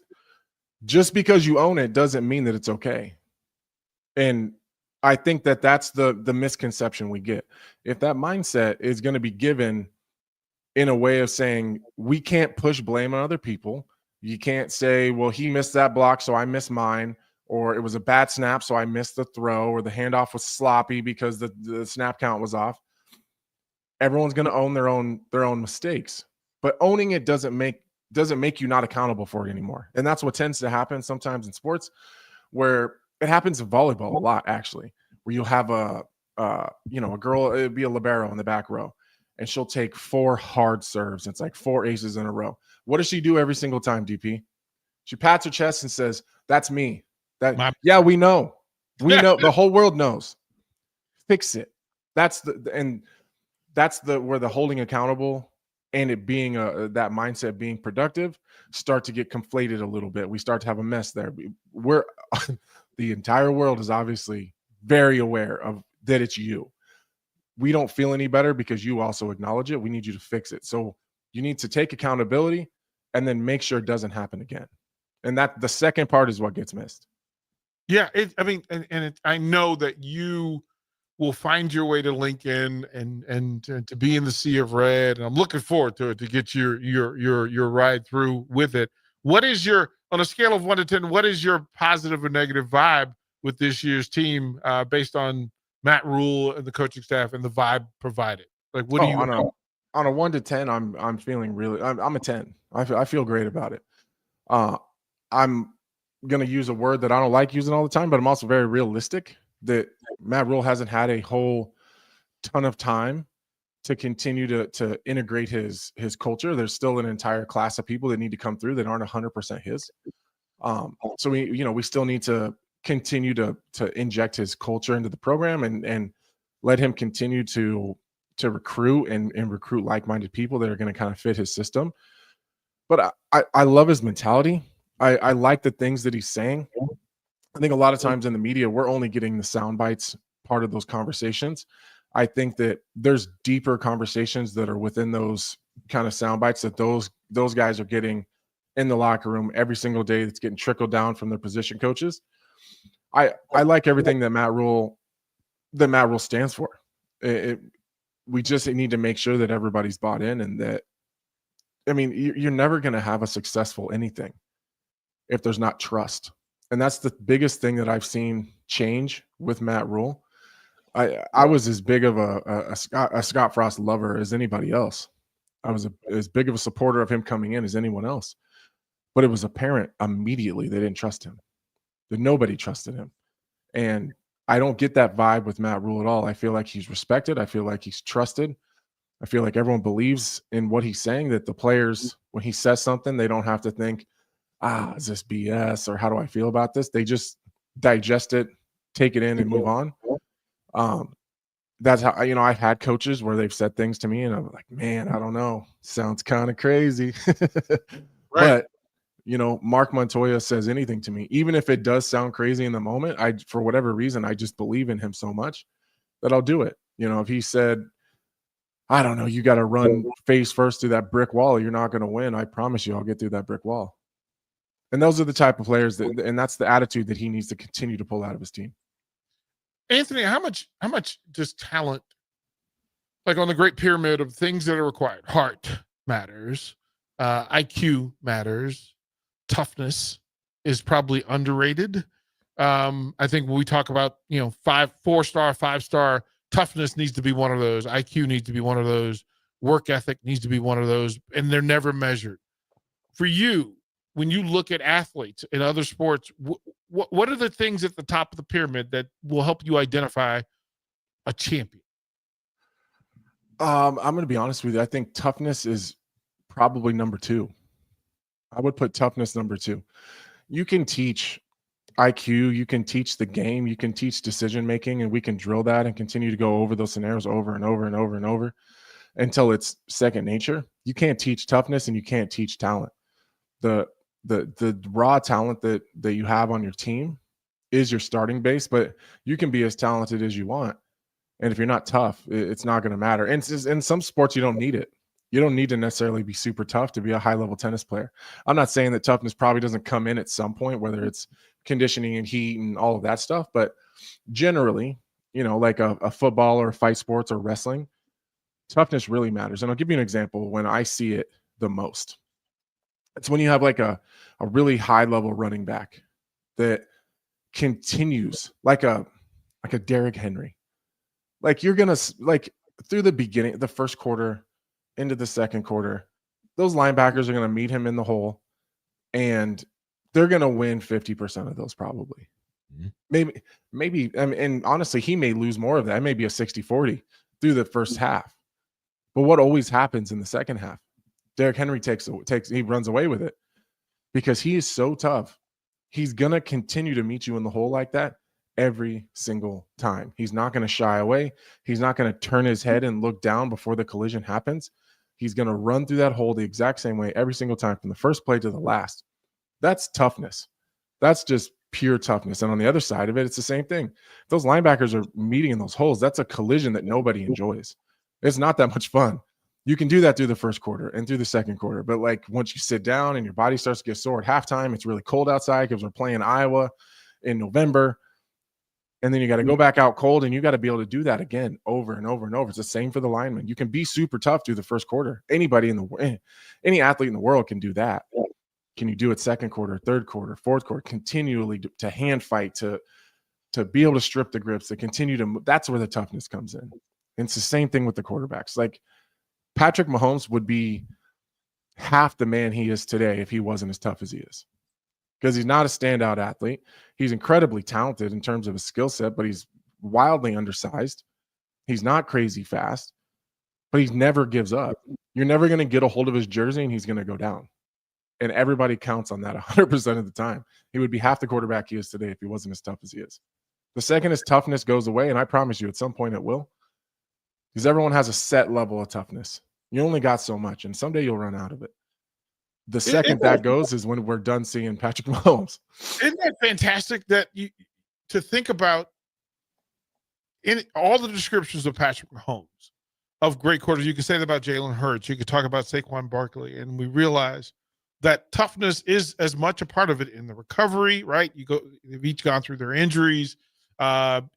because you own it doesn't mean that it's okay. And I think that that's the misconception we get. If that mindset is going to be given in a way of saying we can't push blame on other people, you can't say, well, he missed that block, so I missed mine, or it was a bad snap, so I missed the throw, or the handoff was sloppy because the snap count was off. Everyone's going to own their own mistakes, but owning it doesn't make you not accountable for it anymore. And that's what tends to happen sometimes in sports, where it happens in volleyball a lot, actually, where you'll have a girl, it'd be a libero in the back row, and she'll take 4 hard serves. It's like 4 aces in a row. What does she do every single time, DP? She pats her chest and says, "That's me." Yeah, we know. We know. The whole world knows. Fix it. That's where the holding accountable and it being that mindset being productive start to get conflated a little bit. We start to have a mess there. We're the entire world is obviously very aware of that it's you. We don't feel any better because you also acknowledge it. We need you to fix it. So you need to take accountability and then make sure it doesn't happen again. And that the second part is what gets missed. Yeah, I know that you will find your way to Lincoln and to be in the sea of red, and I'm looking forward to it, to get your ride through with it. What is your, on a scale of 1 to 10, what is your positive or negative vibe with this year's team based on Matt Rule and the coaching staff and the vibe provided? Like, what do you on a 1 to 10? I'm feeling really. I'm a 10. I feel great about it. I'm going to use a word that I don't like using all the time, but I'm also very realistic that Matt Rule hasn't had a whole ton of time to continue to integrate his culture. There's still an entire class of people that need to come through that aren't 100% his. So we still need to continue to inject his culture into the program and let him continue to recruit and recruit like-minded people that are going to kind of fit his system. But I love his mentality. I like the things that he's saying. I think a lot of times in the media, we're only getting the sound bites part of those conversations. I think that there's deeper conversations that are within those kind of sound bites that those guys are getting in the locker room every single day. That's getting trickled down from their position coaches. I like everything that Matt Rule stands for. We just need to make sure that everybody's bought in, and that, I mean, you're never going to have a successful anything if there's not trust. And that's the biggest thing that I've seen change with Matt Rule. I was as big of a Scott Frost lover as anybody else. I was as big of a supporter of him coming in as anyone else. But it was apparent immediately they didn't trust him. That nobody trusted him. And I don't get that vibe with Matt Rule at all. I feel like he's respected. I feel like he's trusted. I feel like everyone believes in what he's saying, that the players, when he says something, they don't have to think, is this BS, or how do I feel about this? They just digest it, take it in, and move on. That's how, I've had coaches where they've said things to me and I'm like, man, I don't know. Sounds kind of crazy. Right. But, Mark Montoya says anything to me, even if it does sound crazy in the moment, for whatever reason, I just believe in him so much that I'll do it. If he said, I don't know, you got to run face first through that brick wall, you're not going to win. I promise you I'll get through that brick wall. And those are the type of players and that's the attitude that he needs to continue to pull out of his team. Anthony, how much does talent, like on the Great Pyramid of things that are required, heart matters, IQ matters, toughness is probably underrated. I think when we talk about, 4-star, 5-star, toughness needs to be one of those, IQ needs to be one of those, work ethic needs to be one of those, and they're never measured. For you, when you look at athletes in other sports, what are the things at the top of the pyramid that will help you identify a champion? I'm going to be honest with you. I think toughness is probably number 2. I would put toughness number 2. You can teach IQ, you can teach the game, you can teach decision making, and we can drill that and continue to go over those scenarios over and over and over and over until it's second nature. You can't teach toughness and you can't teach talent. The raw talent that you have on your team is your starting base, but you can be as talented as you want And if you're not tough, it's not going to matter. And in some sports, you don't need it. You don't need to necessarily be super tough to be a high-level tennis player. I'm not saying that toughness probably doesn't come in at some point, whether it's conditioning and heat and all of that stuff. But generally, like a football or fight sports or wrestling, toughness really matters. And I'll give you an example when I see it the most. It's when you have like a really high-level running back that continues like a Derrick Henry. Like you're going to like through the beginning, the first quarter into the second quarter, those linebackers are going to meet him in the hole and they're going to win 50% of those probably. Maybe, I mean, and honestly, he may lose more of that. It may be a 60-40 through the first half. But what always happens in the second half? Derrick Henry he runs away with it because he is so tough. He's going to continue to meet you in the hole like that every single time. He's not going to shy away. He's not going to turn his head and look down before the collision happens. He's going to run through that hole the exact same way every single time from the first play to the last. That's toughness. That's just pure toughness. And on the other side of it, it's the same thing. Those linebackers are meeting in those holes. That's a collision that nobody enjoys. It's not that much fun. You can do that through the first quarter and through the second quarter. But like once you sit down and your body starts to get sore at halftime, it's really cold outside because we're playing Iowa in November. And then you got to go back out cold, and you got to be able to do that again over and over and over. It's the same for the lineman. You can be super tough through the first quarter. Any athlete in the world can do that. Can you do it second quarter, third quarter, fourth quarter, continually to hand fight, to be able to strip the grips, to continue to move? That's where the toughness comes in. And it's the same thing with the quarterbacks. Like Patrick Mahomes would be half the man he is today if he wasn't as tough as he is. Because he's not a standout athlete. He's incredibly talented in terms of his skill set, but he's wildly undersized. He's not crazy fast, but he never gives up. You're never going to get a hold of his jersey and he's going to go down. And everybody counts on that 100% of the time. He would be half the quarterback he is today if he wasn't as tough as he is. The second his toughness goes away, and I promise you at some point it will, because everyone has a set level of toughness. You only got so much, and someday you'll run out of it. The second that goes is when we're done seeing Patrick Mahomes. Isn't that fantastic that to think about in all the descriptions of Patrick Mahomes of great quarters? You could say that about Jalen Hurts. You could talk about Saquon Barkley, and we realize that toughness is as much a part of it in the recovery, right? They've each gone through their injuries,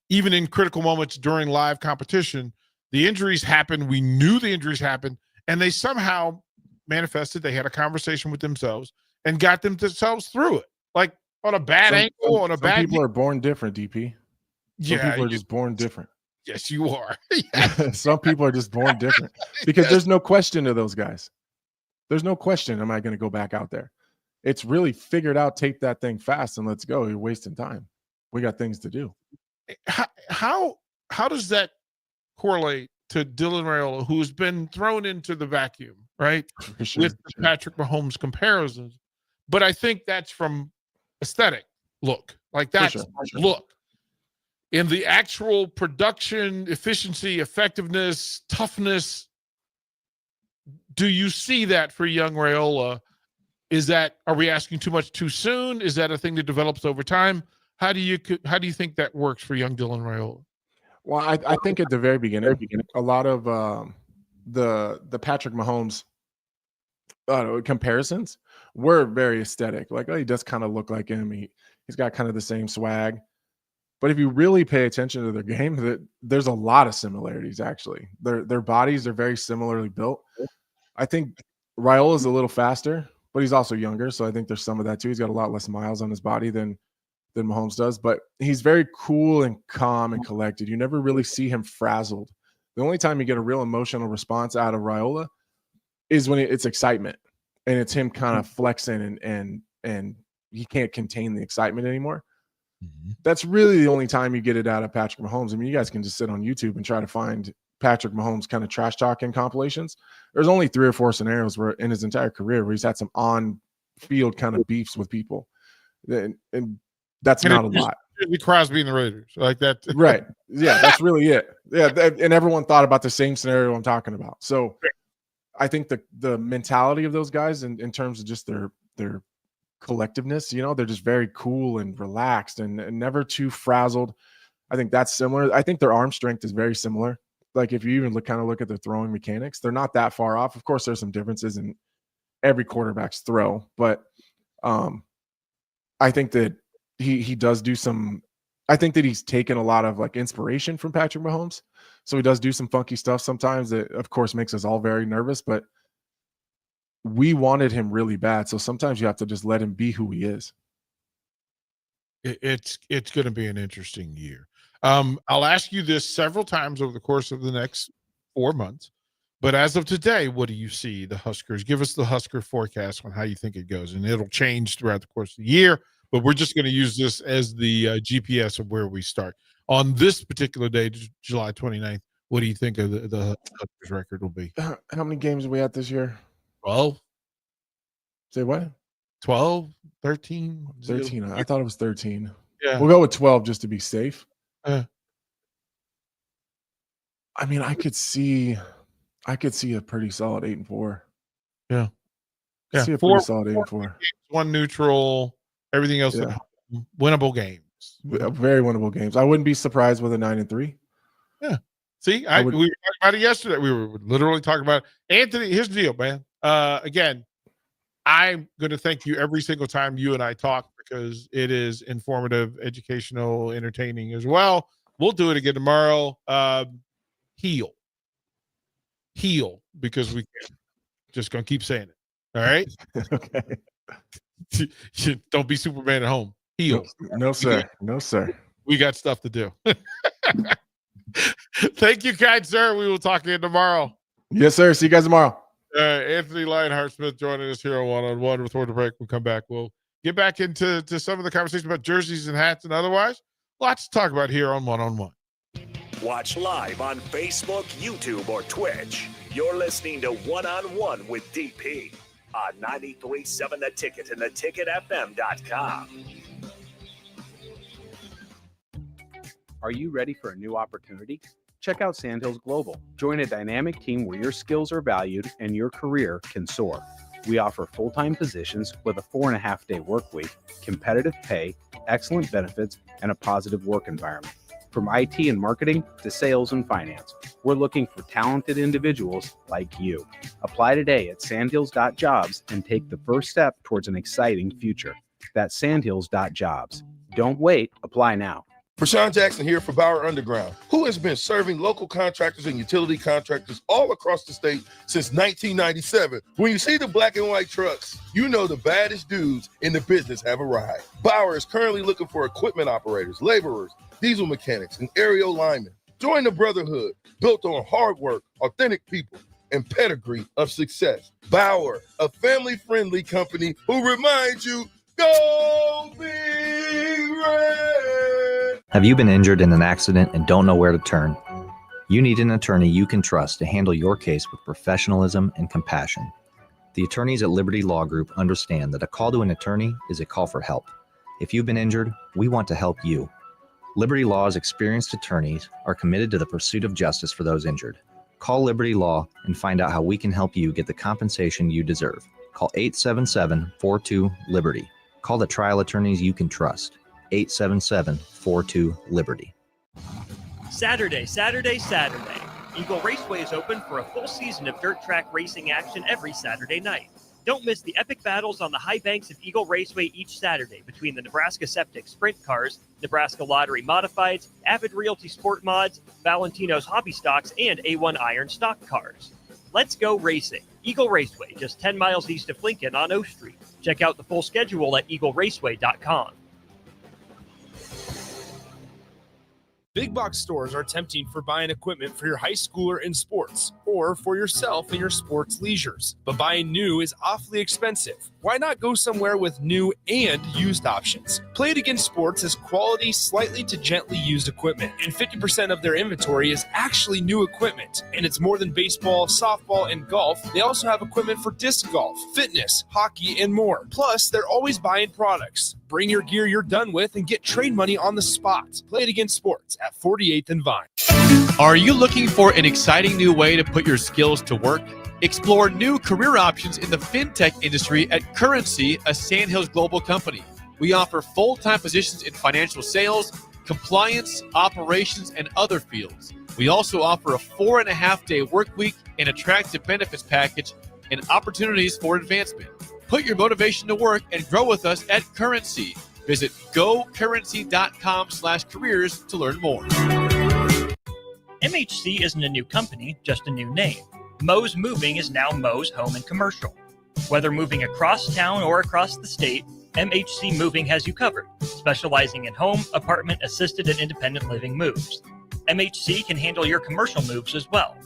even in critical moments during live competition. The injuries happened. We knew the injuries happened, and they somehow manifested. They had a conversation with themselves and got themselves through it. Like on a bad ankle, on a bad. People are born different, DP. Some people are just born different. Yes, you are. Some people are just born different because there's no question to those guys. There's no question. Am I going to go back out there? It's really figured out. Take that thing fast and let's go. You're wasting time. We got things to do. How does that correlate to Dylan Raiola, who's been thrown into the vacuum, right? Sure, with the Patrick Mahomes comparisons. But I think that's from aesthetic look. Like that's look. In the actual production, efficiency, effectiveness, toughness, do you see that for young Raiola? Are we asking too much too soon? Is that a thing that develops over time? How do you think that works for young Dylan Raiola? Well, I think at the very beginning, a lot of the Patrick Mahomes comparisons were very aesthetic. Like, oh, he does kind of look like him. He's got kind of the same swag. But if you really pay attention to their game, there's a lot of similarities, actually. Their bodies are very similarly built. I think Raiola is a little faster, but he's also younger. So I think there's some of that too. He's got a lot less miles on his body than Mahomes does, but he's very cool and calm and collected. You never really see him frazzled. The only time you get a real emotional response out of Raiola is when it's excitement and it's him kind of flexing and he can't contain the excitement anymore. Mm-hmm. That's really the only time you get it out of Patrick Mahomes. I mean, you guys can just sit on YouTube and try to find Patrick Mahomes kind of trash talking compilations. There's only 3 or 4 scenarios where in his entire career where he's had some on-field kind of beefs with people. And that's not a lot. Crosby and the Raiders, like that. Right. Yeah, that's really it. Yeah, and everyone thought about the same scenario I'm talking about. So I think the mentality of those guys in terms of just their collectiveness, they're just very cool and relaxed and never too frazzled. I think that's similar. I think their arm strength is very similar. Like if you even look at their throwing mechanics, they're not that far off. Of course, there's some differences in every quarterback's throw, but I think that he does do some. I think that he's taken a lot of like inspiration from Patrick Mahomes, so he does do some funky stuff sometimes that, of course, makes us all very nervous. But we wanted him really bad, so sometimes you have to just let him be who he is. It's going to be an interesting year. I'll ask you this several times over the course of the next 4 months, but as of today, what do you see the Huskers? Give us the Husker forecast on how you think it goes, and it'll change throughout the course of the year, but we're just going to use this as the GPS of where we start. On this particular day, July 29th, what do you think of the Huskers record will be? How many games are we at this year? 12. Say what? 12, 13? 13. I thought it was 13. Yeah. We'll go with 12 just to be safe. I mean, I could see a pretty solid 8-4. Yeah. See a pretty solid 8-4. One neutral, everything else at home. Winnable games. Very winnable games. I wouldn't be surprised with a 9-3. Yeah. See, we were talking about it yesterday. We were literally talking about it. Anthony, here's the deal, man. Again, I'm going to thank you every single time you and I talk because it is informative, educational, entertaining as well. We'll do it again tomorrow. Heal, because we just going to keep saying it. All right? Okay. Don't be Superman at home. Heal. No, sir. No, sir. We got stuff to do. Thank you, kind sir. We will talk again tomorrow. Yes, sir. See you guys tomorrow. Anthony Lionheart-Smith joining us here on One-on-One. Before the break, we'll come back. We'll get back into some of the conversation about jerseys and hats and otherwise. Lots to talk about here on One-on-One. Watch live on Facebook, YouTube, or Twitch. You're listening to One-on-One with DP on 93.7 The Ticket and theticketfm.com. Are you ready for a new opportunity? Check out Sandhills Global. Join a dynamic team where your skills are valued and your career can soar. We offer full-time positions with a 4.5-day work week, competitive pay, excellent benefits, and a positive work environment. From IT and marketing to sales and finance, we're looking for talented individuals like you. Apply today at sandhills.jobs and take the first step towards an exciting future. That's sandhills.jobs. Don't wait. Apply now. Prashawn Jackson here for Bauer Underground, who has been serving local contractors and utility contractors all across the state since 1997. When you see the black and white trucks, you know the baddest dudes in the business have arrived. Bauer is currently looking for equipment operators, laborers, diesel mechanics, and aerial linemen. Join the brotherhood built on hard work, authentic people, and pedigree of success. Bauer, a family-friendly company who reminds you, go Big Red! Have you been injured in an accident and don't know where to turn? You need an attorney you can trust to handle your case with professionalism and compassion. The attorneys at Liberty Law Group understand that a call to an attorney is a call for help. If you've been injured, we want to help you. Liberty Law's experienced attorneys are committed to the pursuit of justice for those injured. Call Liberty Law and find out how we can help you get the compensation you deserve. Call 877-42-LIBERTY. Call the trial attorneys you can trust. 877-42-LIBERTY. Saturday. Eagle Raceway is open for a full season of dirt track racing action every Saturday night. Don't miss the epic battles on the high banks of Eagle Raceway each Saturday between the Nebraska Septic Sprint Cars, Nebraska Lottery Modifieds, Avid Realty Sport Mods, Valentino's Hobby Stocks, and A1 Iron Stock Cars. Let's go racing. Eagle Raceway, just 10 miles east of Lincoln on O Street. Check out the full schedule at eagleraceway.com. Big box stores are tempting for buying equipment for your high schooler in sports or for yourself in your sports leisures. But buying new is awfully expensive. Why not go somewhere with new and used options? Play It Again Sports has quality, slightly to gently used equipment, and 50% of their inventory is actually new equipment. And it's more than baseball, softball, and golf. They also have equipment for disc golf, fitness, hockey, and more. Plus, they're always buying products. Bring your gear you're done with and get trade money on the spot. Play It Again Sports at 48th and Vine. Are you looking for an exciting new way to put your skills to work? Explore new career options in the fintech industry at Currency, a Sandhills Global company. We offer full-time positions in financial sales, compliance, operations, and other fields. We also offer a 4.5-day work week, an attractive benefits package, and opportunities for advancement. Put your motivation to work and grow with us at Currency. Visit gocurrency.com/careers to learn more. MHC isn't a new company, just a new name. Moe's Moving is now Moe's Home and Commercial. Whether moving across town or across the state, MHC Moving has you covered, specializing in home, apartment, assisted, and independent living moves. MHC can handle your commercial moves as well.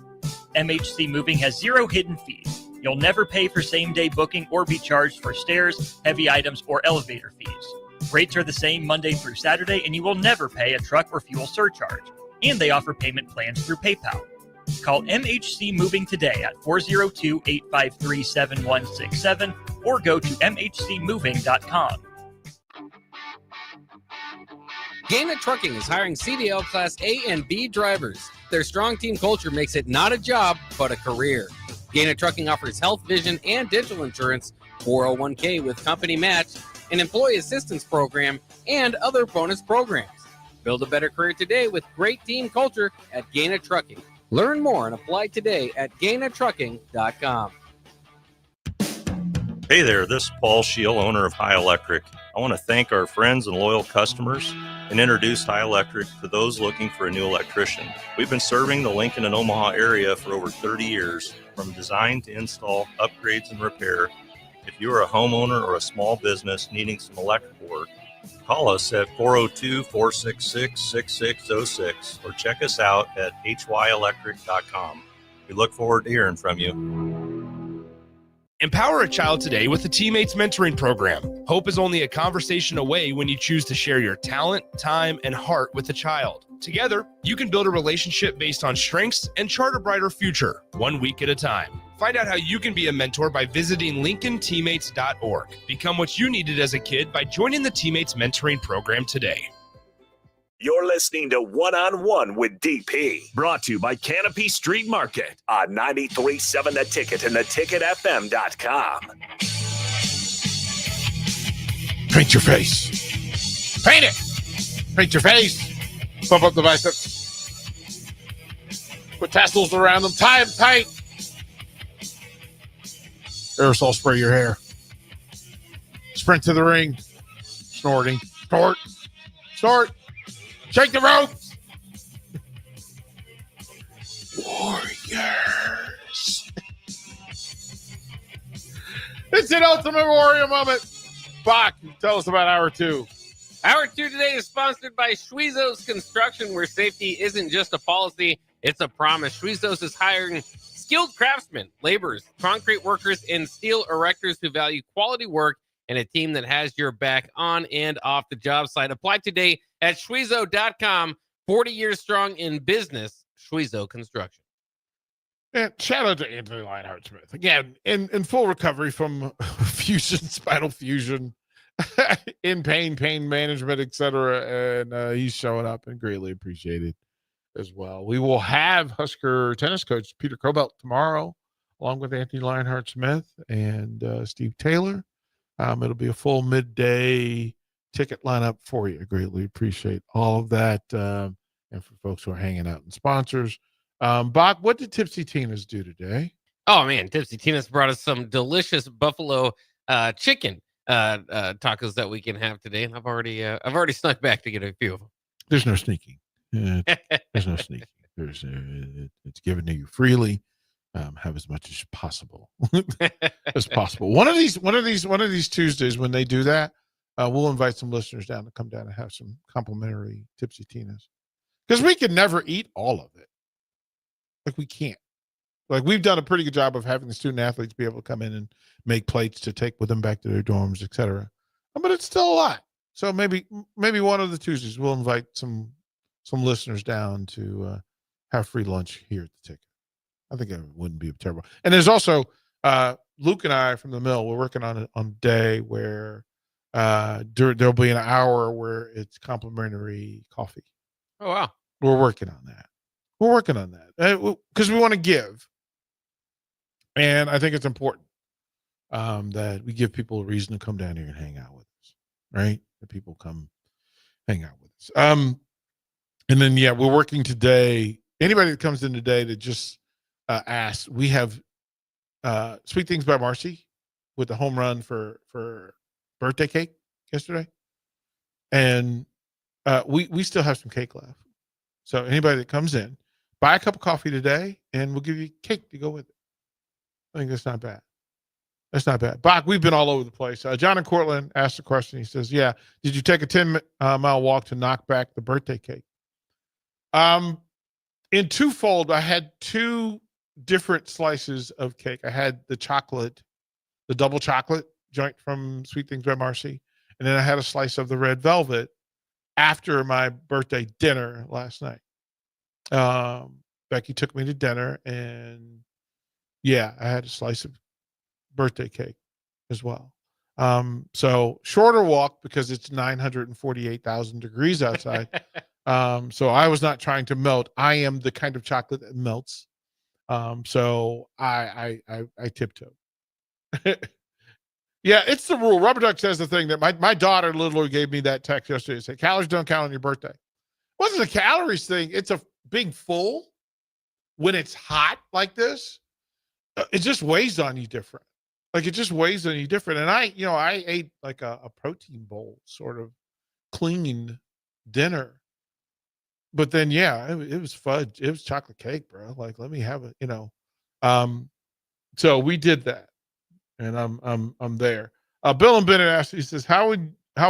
MHC Moving has 0 hidden fees. You'll never pay for same-day booking or be charged for stairs, heavy items, or elevator fees. Rates are the same Monday through Saturday, and you will never pay a truck or fuel surcharge. And they offer payment plans through PayPal. Call MHC Moving today at 402-853-7167 or go to mhcmoving.com. Gaina Trucking is hiring CDL Class A and B drivers. Their strong team culture makes it not a job, but a career. Gaina Trucking offers health, vision, and dental insurance, 401k with company match, an employee assistance program, and other bonus programs. Build a better career today with great team culture at Gaina Trucking. Learn more and apply today at GainaTrucking.com. Hey there, this is Paul Scheel, owner of High Electric. I want to thank our friends and loyal customers and introduce High Electric to those looking for a new electrician. We've been serving the Lincoln and Omaha area for over 30 years, from design to install, upgrades, and repair. If you are a homeowner or a small business needing some electrical work, call us at 402-466-6606 or check us out at hyelectric.com. We look forward to hearing from you. Empower a child today with the Teammates Mentoring Program. Hope is only a conversation away when you choose to share your talent, time, and heart with a child. Together, you can build a relationship based on strengths and chart a brighter future, 1 week at a time. Find out how you can be a mentor by visiting LincolnTeammates.org. Become what you needed as a kid by joining the Teammates Mentoring Program today. You're listening to One-on-One with DP, brought to you by Canopy Street Market on 93.7 The Ticket and theticketfm.com. Paint your face. Paint it. Paint your face. Pump up the biceps. Put tassels around them. Tie them tight. Aerosol spray your hair. Sprint to the ring. Snorting. Snort. Snort. Shake the ropes. Warriors. It's an ultimate warrior moment. Bach, tell us about hour 2. Hour 2 today is sponsored by Schweizos Construction, where safety isn't just a policy, it's a promise. Schweizos is hiring skilled craftsmen, laborers, concrete workers, and steel erectors who value quality work and a team that has your back on and off the job site. Apply today at Schweizo.com. 40 years strong in business, Schweizo Construction. And shout out to Anthony Lionheart Smith. Again, in full recovery from spinal fusion, in pain management, etc. And he's showing up and greatly appreciated as well. We will have Husker tennis coach Peter Kobelt tomorrow, along with Anthony Lionheart Smith and Steve Taylor. It'll be a full midday ticket lineup for you. I greatly appreciate all of that. And for folks who are hanging out and sponsors. Bach, what did Tipsy Tina's do today? Oh, man. Tipsy Tina's brought us some delicious buffalo chicken tacos that we can have today. And I've already snuck back to get a few of them. There's no sneaking. There's no sneaking. It's given to you freely. Have as much as possible as possible. One of these Tuesdays when they do that, we'll invite some listeners down to come down and have some complimentary Tipsy Tina's, because we can never eat all of it. Like we can't. Like we've done a pretty good job of having the student athletes be able to come in and make plates to take with them back to their dorms, etc. But it's still a lot. So maybe one of the Tuesdays we'll invite some listeners down to have free lunch here at the Ticket. I think it wouldn't be terrible. And there's also Luke and I from the mill. We're working on a day where there'll be an hour where it's complimentary coffee. Oh, wow. We're working on that. Because we want to give. And I think it's important that we give people a reason to come down here and hang out with us, right? That people come hang out with us. And then, yeah, we're working today. Anybody that comes in today to just ask, we have Sweet Things by Marcy with the home run for birthday cake yesterday. And we still have some cake left. So anybody that comes in, buy a cup of coffee today, and we'll give you cake to go with it. I think that's not bad. That's not bad. Bach, we've been all over the place. John in Cortland asked a question. He says, yeah, did you take a 10-mile walk to knock back the birthday cake? In twofold, I had two different slices of cake. I had the chocolate, the double chocolate joint from Sweet Things by Marcy. And then I had a slice of the red velvet after my birthday dinner last night. Becky took me to dinner, and yeah, I had a slice of birthday cake as well. So shorter walk because it's 948,000 degrees outside. So I was not trying to melt. I am the kind of chocolate that melts. So I tiptoe. Yeah, it's the rule. Rubber Duck says the thing that my daughter literally gave me that text yesterday. Say calories don't count on your birthday. It wasn't a calories thing. It's a big full when it's hot like this. It just weighs on you different. Like it just weighs on you different. And I ate like a protein bowl, sort of clean dinner. But then, yeah, it was fudge. It was chocolate cake, bro. Like, let me have it, So we did that, and I'm there. Bill and Bennett asked, he says, how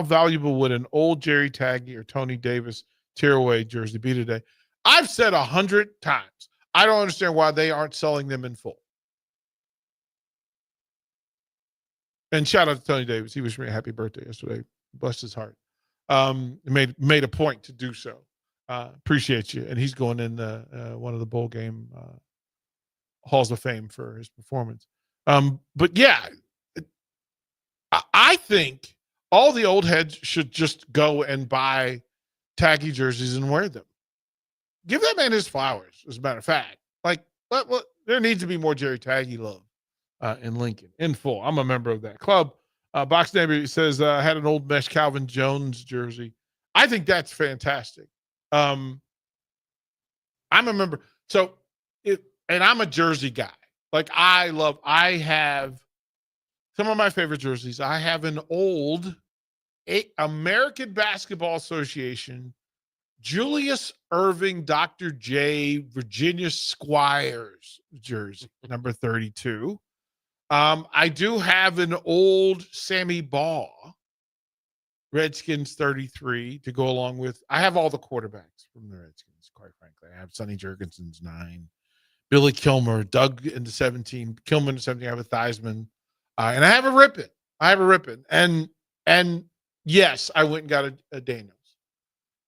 valuable would an old Jerry Taggy or Tony Davis tearaway jersey be today? I've said 100 times, I don't understand why they aren't selling them in full. And shout out to Tony Davis. He wished me a happy birthday yesterday. Bless his heart. Made a point to do so. Appreciate you. And he's going in one of the bowl game halls of fame for his performance. But yeah, I think all the old heads should just go and buy Taggy jerseys and wear them. Give that man his flowers, as a matter of fact. Like, there needs to be more Jerry Taggy love in Lincoln, in full. I'm a member of that club. Box Neighbor says, I had an old mesh Calvin Jones jersey. I think that's fantastic. I'm a member. So, and I'm a jersey guy. Like, I have some of my favorite jerseys. I have an old American Basketball Association Julius Irving Dr. J Virginia Squires jersey, number 32. I do have an old Sammy Baugh Redskins 33 to go along with. I have all the quarterbacks from the Redskins, quite frankly. I have Sonny Jurgensen's 9, Billy Kilmer, Doug in the 17, Kilman in the 17. I have a Theismann, and I have a Rippin. And yes, I went and got a Daniels.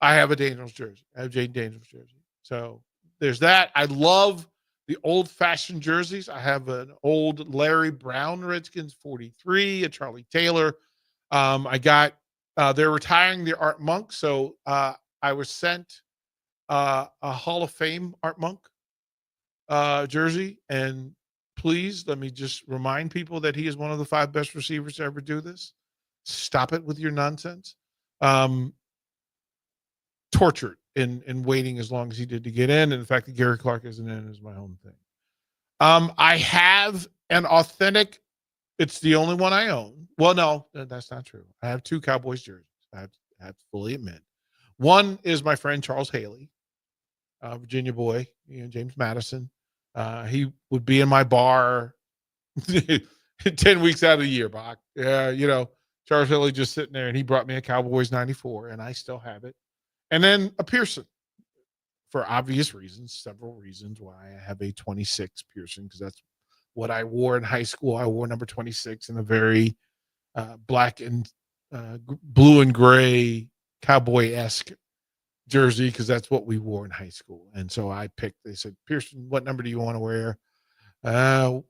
I have a Daniels jersey. I have Jane Daniels jersey. So there's that. I love the old-fashioned jerseys. I have an old Larry Brown Redskins 43, a Charlie Taylor. I got they're retiring the Art Monk, so I was sent a Hall of Fame Art Monk jersey. And please let me just remind people that he is one of the 5 best receivers to ever do this. Stop it with your nonsense. Tortured in waiting as long as he did to get in, and the fact that Gary Clark isn't in is my own thing. I have an authentic. It's the only one I own. Well, no, that's not true. I have 2 Cowboys jerseys. I have to fully admit. One is my friend Charles Haley, Virginia boy, James Madison. He would be in my bar 10 weeks out of the year, Bach. Yeah, Charles Haley just sitting there, and he brought me a Cowboys 94, and I still have it. And then a Pearson, for obvious reasons, several reasons why I have a 26 Pearson, because that's what I wore in high school. I wore number 26 in a very black and blue and gray Cowboy-esque jersey, because that's what we wore in high school. And so I picked, they said, Pearson, what number do you want to wear?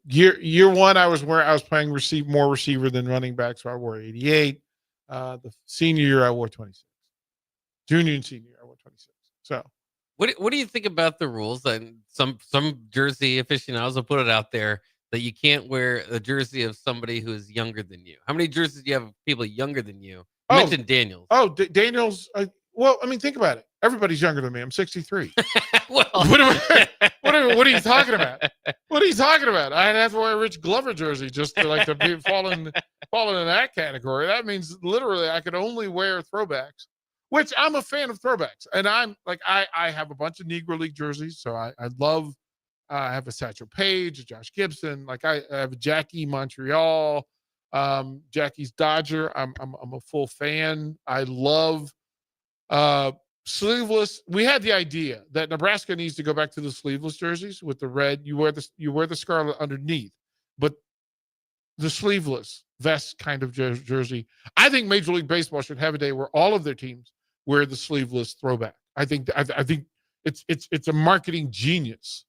Year one, I was playing more receiver than running back, so I wore 88. The senior year, I wore 26. Junior and senior, I wore 26. So, what do you think about the rules? And some jersey aficionados will put it out there that you can't wear a jersey of somebody who is younger than you. How many jerseys do you have of people younger than you? You mentioned Daniels. Daniels. Well, I mean, think about it. Everybody's younger than me. I'm 63. Well, what are you talking about? What are you talking about? I'd have to wear a Rich Glover jersey just to be fall in that category. That means literally I could only wear throwbacks, which I'm a fan of throwbacks. And I'm like, I have a bunch of Negro League jerseys. So I love, I have a Satchel Paige, a Josh Gibson. Like I have a Jackie Montreal, Jackie's Dodger. I'm a full fan. I love, sleeveless. We had the idea that Nebraska needs to go back to the sleeveless jerseys with the red. You wear the scarlet underneath, but the sleeveless vest kind of jersey. I think Major League Baseball should have a day where all of their teams wear the sleeveless throwback. I think it's a marketing genius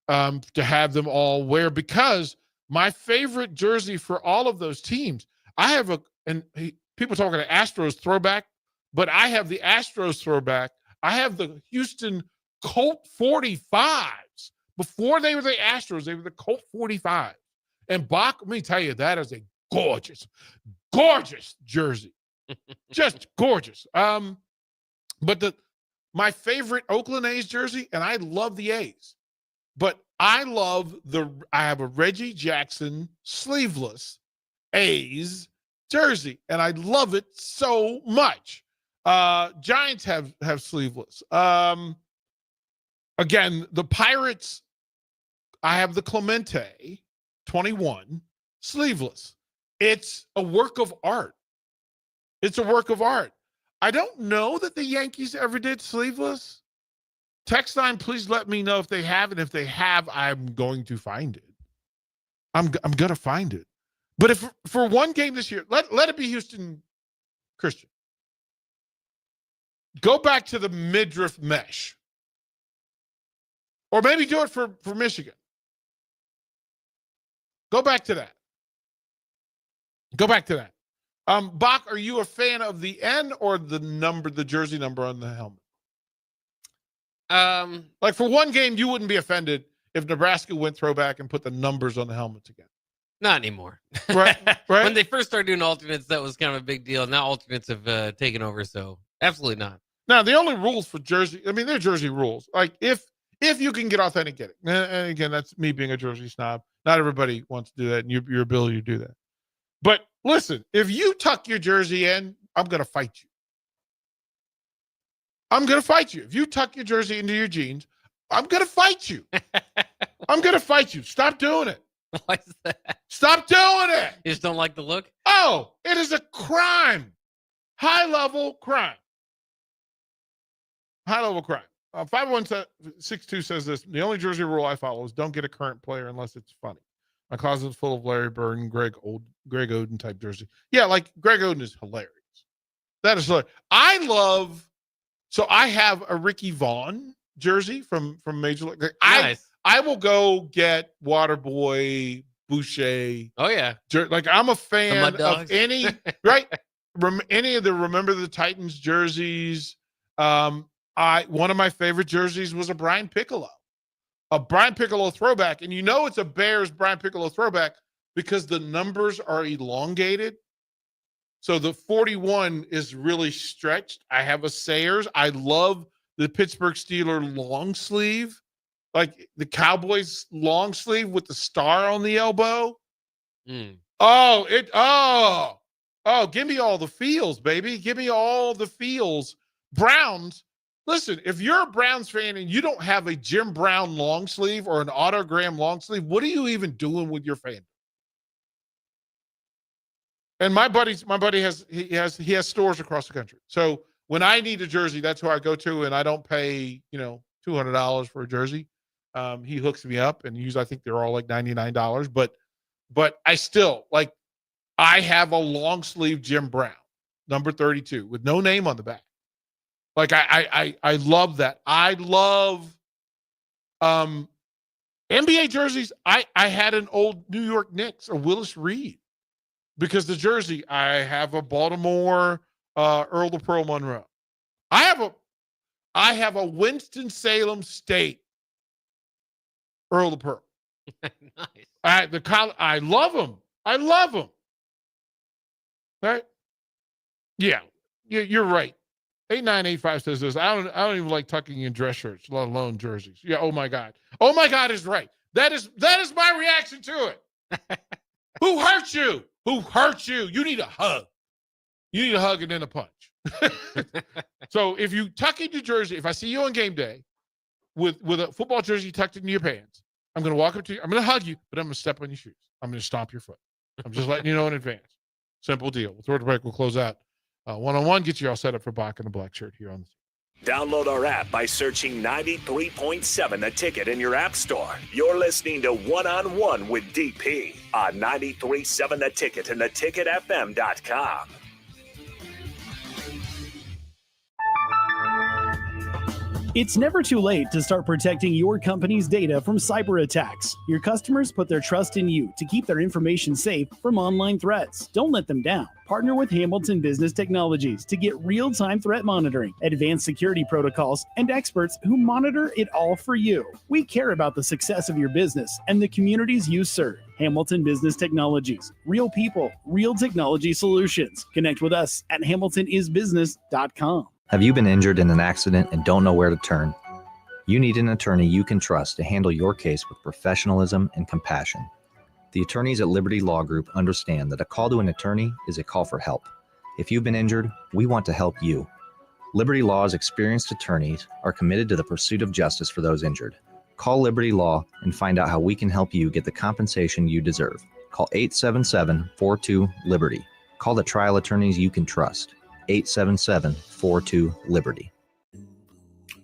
to have them all wear, because my favorite jersey for all of those teams, I have people talking to Astros throwback. But I have the Astros throwback. I have the Houston Colt 45s. Before they were the Astros, they were the Colt 45. And Bach, let me tell you, that is a gorgeous, gorgeous jersey. Just gorgeous. But my favorite Oakland A's jersey, and I love the A's, but I have a Reggie Jackson sleeveless A's jersey, and I love it so much. Giants have sleeveless. Again, the Pirates, I have the Clemente 21 sleeveless. It's a work of art. It's a work of art. I don't know that the Yankees ever did sleeveless. Text line, please let me know if they have, and if they have, I'm going to find it. I'm going to find it. But if for one game this year, let it be Houston Christian. Go back to the midriff mesh. Or maybe do it for Michigan. Go back to that. Bach, are you a fan of the N or the jersey number on the helmet? Like for one game, you wouldn't be offended if Nebraska went throwback and put the numbers on the helmets again. Not anymore. Right. When they first started doing alternates, that was kind of a big deal. Now alternates have taken over, so absolutely not. Now, the only rules for jersey, I mean, they're jersey rules. Like if you can get authentic, and again, that's me being a jersey snob. Not everybody wants to do that, and your ability to do that. But listen, if you tuck your jersey in, I'm going to fight you. I'm going to fight you. If you tuck your jersey into your jeans, I'm going to fight you. I'm going to fight you. Stop doing it. Why is that? Stop doing it. You just don't like the look? Oh, it is a crime. High-level crime. High-level crime. 5162 says this: the only jersey rule I follow is don't get a current player unless it's funny. My closet is full of Larry Bird and Greg Oden type jersey. Yeah, like Greg Oden is hilarious. That is hilarious. So I have a Ricky Vaughn jersey from Major League. Nice. I will go get Waterboy, Boucher. Oh yeah. Like I'm a fan of any right. Any of the Remember the Titans jerseys. One of my favorite jerseys was a Brian Piccolo throwback. And you know it's a Bears Brian Piccolo throwback because the numbers are elongated. So the 41 is really stretched. I have a Sayers. I love the Pittsburgh Steelers long sleeve, like the Cowboys long sleeve with the star on the elbow. Oh, give me all the feels, baby. Give me all the feels. Browns. Listen, if you're a Browns fan and you don't have a Jim Brown long sleeve or an autogram long sleeve, what are you even doing with your fandom? And my buddy has stores across the country. So when I need a jersey, that's who I go to, and I don't pay, $200 for a jersey. He hooks me up, and usually I think they're all like $99. But I still I have a long sleeve Jim Brown, number 32, with no name on the back. Like I love that. I love NBA jerseys. I had an old New York Knicks, a Willis Reed, because the jersey, I have a Baltimore Earl the Pearl Monroe. I have a Winston-Salem State Earl the Pearl. Nice. I love them. I love them. Right? Yeah, you're right. 8985 says this. I don't even like tucking in dress shirts, let alone jerseys. Yeah, oh my God. Oh my God is right. That is my reaction to it. Who hurt you? Who hurt you? You need a hug. You need a hug and then a punch. So if you tuck in your jersey, if I see you on game day with a football jersey tucked into your pants, I'm going to walk up to you. I'm going to hug you, but I'm going to step on your shoes. I'm going to stomp your foot. I'm just letting you know in advance. Simple deal. We'll throw it to break. We'll close out. One-on-one, get you all set up for Bach and the Black Shirt here on the Download our app by searching 93.7 The Ticket in your app store. You're listening to One-on-One with DP on 93.7 The Ticket and theticketfm.com. It's never too late to start protecting your company's data from cyber attacks. Your customers put their trust in you to keep their information safe from online threats. Don't let them down. Partner with Hamilton Business Technologies to get real-time threat monitoring, advanced security protocols, and experts who monitor it all for you. We care about the success of your business and the communities you serve. Hamilton Business Technologies. Real people, real technology solutions. Connect with us at hamiltonisbusiness.com. Have you been injured in an accident and don't know where to turn? You need an attorney you can trust to handle your case with professionalism and compassion. The attorneys at Liberty Law Group understand that a call to an attorney is a call for help. If you've been injured, we want to help you. Liberty Law's experienced attorneys are committed to the pursuit of justice for those injured. Call Liberty Law and find out how we can help you get the compensation you deserve. Call 877-42-LIBERTY. Call the trial attorneys you can trust. 877-42-LIBERTY.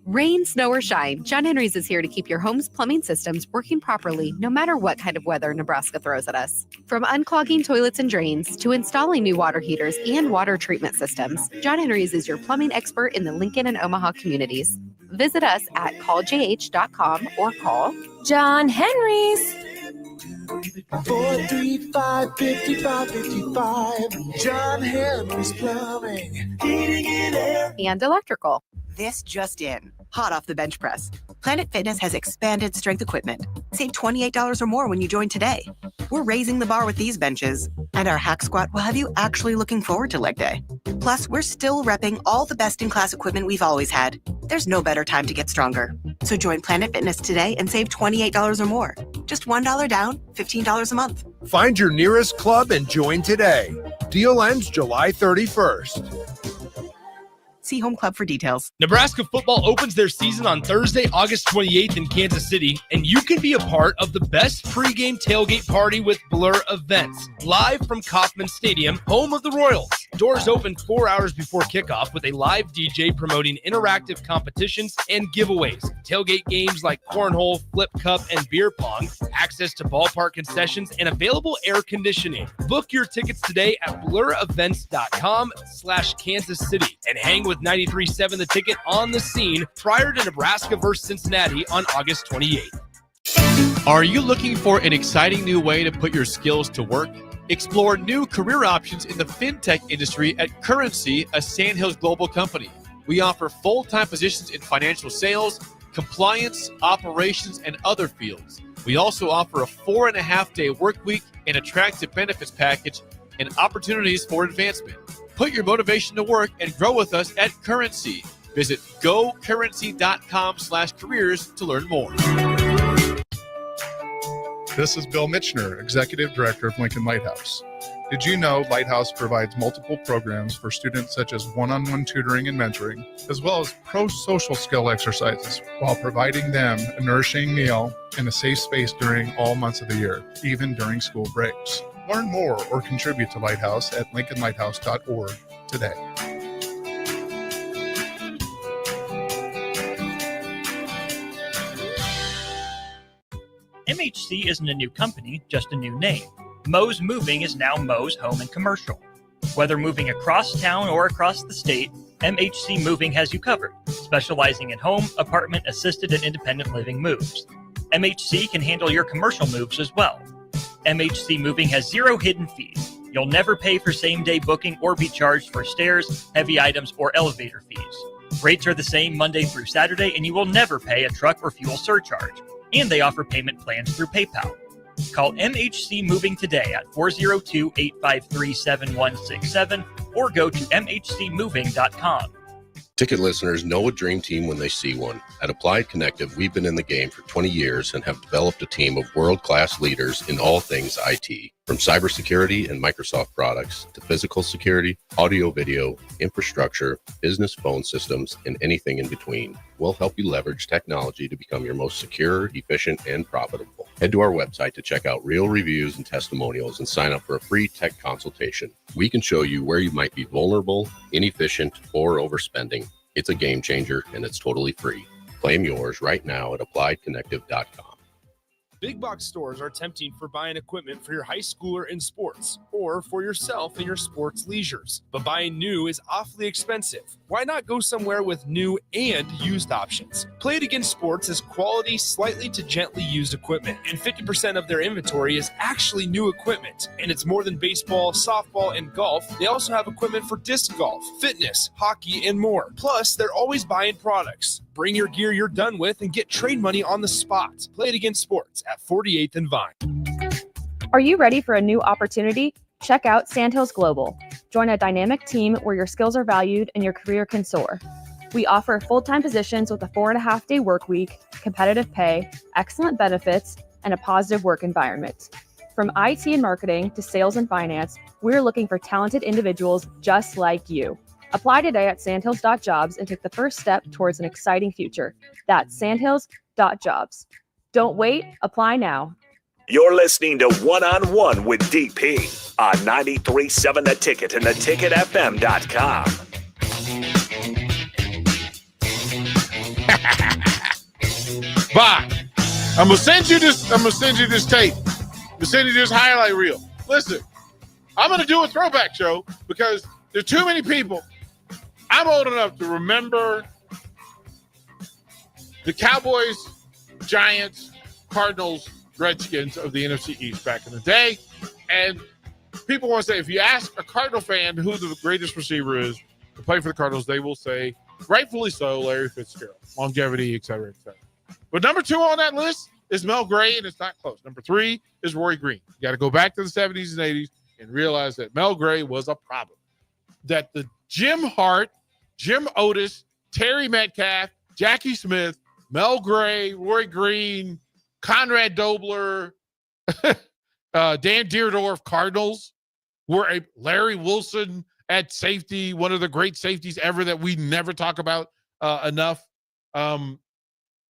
Rain, snow, or shine, John Henry's is here to keep your home's plumbing systems working properly no matter what kind of weather Nebraska throws at us. From unclogging toilets and drains to installing new water heaters and water treatment systems, John Henry's is your plumbing expert in the Lincoln and Omaha communities. Visit us at calljh.com or call John Henry's. 435-5555. John Henry's Plumbing, Heating and Air. And electrical. This just in. Hot off the bench press. Planet Fitness has expanded strength equipment. Save $28 or more when you join today. We're raising the bar with these benches. And our hack squat will have you actually looking forward to leg day. Plus, we're still repping all the best-in-class equipment we've always had. There's no better time to get stronger. So join Planet Fitness today and save $28 or more. Just $1 down, $15 a month. Find your nearest club and join today. Deal ends July 31st. See Home Club for details. Nebraska football opens their season on Thursday, August 28th in Kansas City, and you can be a part of the best pregame tailgate party with Blur Events, live from Kauffman Stadium, home of the Royals. Doors open 4 hours before kickoff with a live DJ promoting interactive competitions and giveaways. Tailgate games like cornhole, flip cup, and beer pong, access to ballpark concessions, and available air conditioning. Book your tickets today at blurevents.com/Kansas City and hang with 93.7 The Ticket on the scene prior to Nebraska versus Cincinnati on August 28th. Are you looking for an exciting new way to put your skills to work? Explore new career options in the fintech industry at Currency, a Sandhills Global company. We offer full-time positions in financial sales, compliance, operations, and other fields. We also offer a 4.5-day work week, an attractive benefits package, and opportunities for advancement. Put your motivation to work and grow with us at Currency. Visit gocurrency.com/careers to learn more. This is Bill Mitchner, Executive Director of Lincoln Lighthouse. Did you know Lighthouse provides multiple programs for students such as one-on-one tutoring and mentoring, as well as pro-social skill exercises, while providing them a nourishing meal and a safe space during all months of the year, even during school breaks? Learn more or contribute to Lighthouse at lincolnlighthouse.org today. MHC isn't a new company, just a new name. Moe's Moving is now Moe's Home and Commercial. Whether moving across town or across the state, MHC Moving has you covered, specializing in home, apartment, assisted, and independent living moves. MHC can handle your commercial moves as well. MHC Moving has 0 hidden fees. You'll never pay for same-day booking or be charged for stairs, heavy items, or elevator fees. Rates are the same Monday through Saturday, and you will never pay a truck or fuel surcharge. And they offer payment plans through PayPal. Call MHC Moving today at 402-853-7167 or go to mhcmoving.com. Ticket listeners know a dream team when they see one. At Applied Connective, we've been in the game for 20 years and have developed a team of world-class leaders in all things IT. From cybersecurity and Microsoft products to physical security, audio-video, infrastructure, business phone systems, and anything in between. We'll help you leverage technology to become your most secure, efficient, and profitable. Head to our website to check out real reviews and testimonials and sign up for a free tech consultation. We can show you where you might be vulnerable, inefficient, or overspending. It's a game changer, and it's totally free. Claim yours right now at appliedconnective.com. Big box stores are tempting for buying equipment for your high schooler in sports or for yourself in your sports leisures. But buying new is awfully expensive. Why not go somewhere with new and used options? Play It Again Sports is quality, slightly to gently used equipment, and 50% of their inventory is actually new equipment. And it's more than baseball, softball, and golf. They also have equipment for disc golf, fitness, hockey, and more. Plus, they're always buying products. Bring your gear you're done with and get trade money on the spot. Play It Again Sports at 48th and Vine. Are you ready for a new opportunity? Check out Sandhills Global. Join a dynamic team where your skills are valued and your career can soar. We offer full-time positions with a 4.5-day work week, competitive pay, excellent benefits, and a positive work environment. From IT and marketing to sales and finance, we're looking for talented individuals just like you. Apply today at sandhills.jobs and take the first step towards an exciting future. That's sandhills.jobs. Don't wait, apply now. You're listening to One on One with DP on 93.7 The Ticket and theticketfm.com. Bye. I'm gonna send you this tape. I'm gonna send you this highlight reel. Listen, I'm gonna do a throwback show because there's too many people. I'm old enough to remember the Cowboys, Giants, Cardinals, Redskins of the NFC East back in the day. And people want to say, if you ask a Cardinal fan who the greatest receiver is to play for the Cardinals, they will say, rightfully so, Larry Fitzgerald. Longevity, et cetera, et cetera. But number 2 on that list is Mel Gray, and it's not close. Number 3 is Roy Green. You got to go back to the 70s and 80s and realize that Mel Gray was a problem. That the Jim Hart, Jim Otis, Terry Metcalf, Jackie Smith, Mel Gray, Roy Green, Conrad Dobler, Dan Dierdorf Cardinals were a Larry Wilson at safety, one of the great safeties ever that we never talk about enough.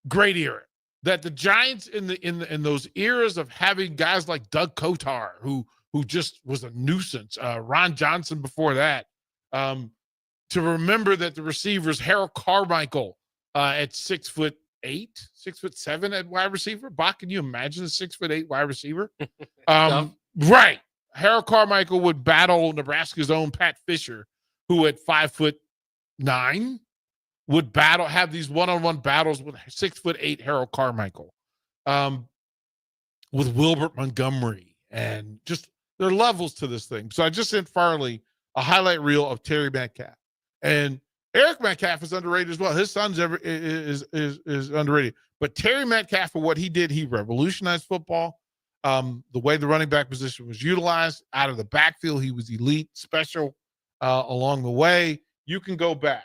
Great era. That the Giants in those eras of having guys like Doug Kotar, who just was a nuisance, Ron Johnson before that. To remember that the receivers, Harold Carmichael at 6'8", 6'7" at wide receiver. Bach, can you imagine a 6'8" wide receiver? Right. Harold Carmichael would battle Nebraska's own Pat Fisher, who at 5'9" would have these one-on-one battles with 6'8" Harold Carmichael, with Wilbert Montgomery, and just there are levels to this thing. So I just sent Farley a highlight reel of Terry Metcalf, and Eric Metcalf is underrated as well. His son's is underrated, but Terry Metcalf, for what he did, he revolutionized football. The way the running back position was utilized out of the backfield, he was elite, special along the way. You can go back.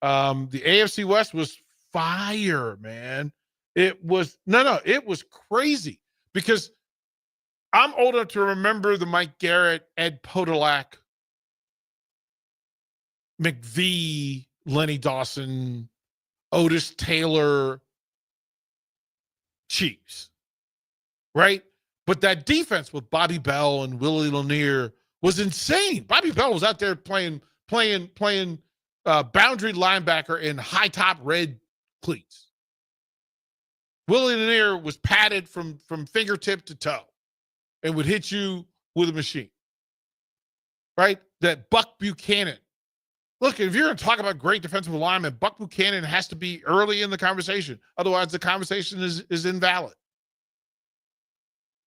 The AFC West was fire, man. It was it was crazy because I'm old enough to remember the Mike Garrett, Ed Podolak, McVie, Lenny Dawson, Otis Taylor Chiefs, right? But that defense with Bobby Bell and Willie Lanier was insane. Bobby Bell was out there playing boundary linebacker in high top red cleats. Willie Lanier was padded from fingertip to toe and would hit you with a machine, right? That Buck Buchanan. Look, if you're going to talk about great defensive linemen, Buck Buchanan has to be early in the conversation. Otherwise, the conversation is invalid.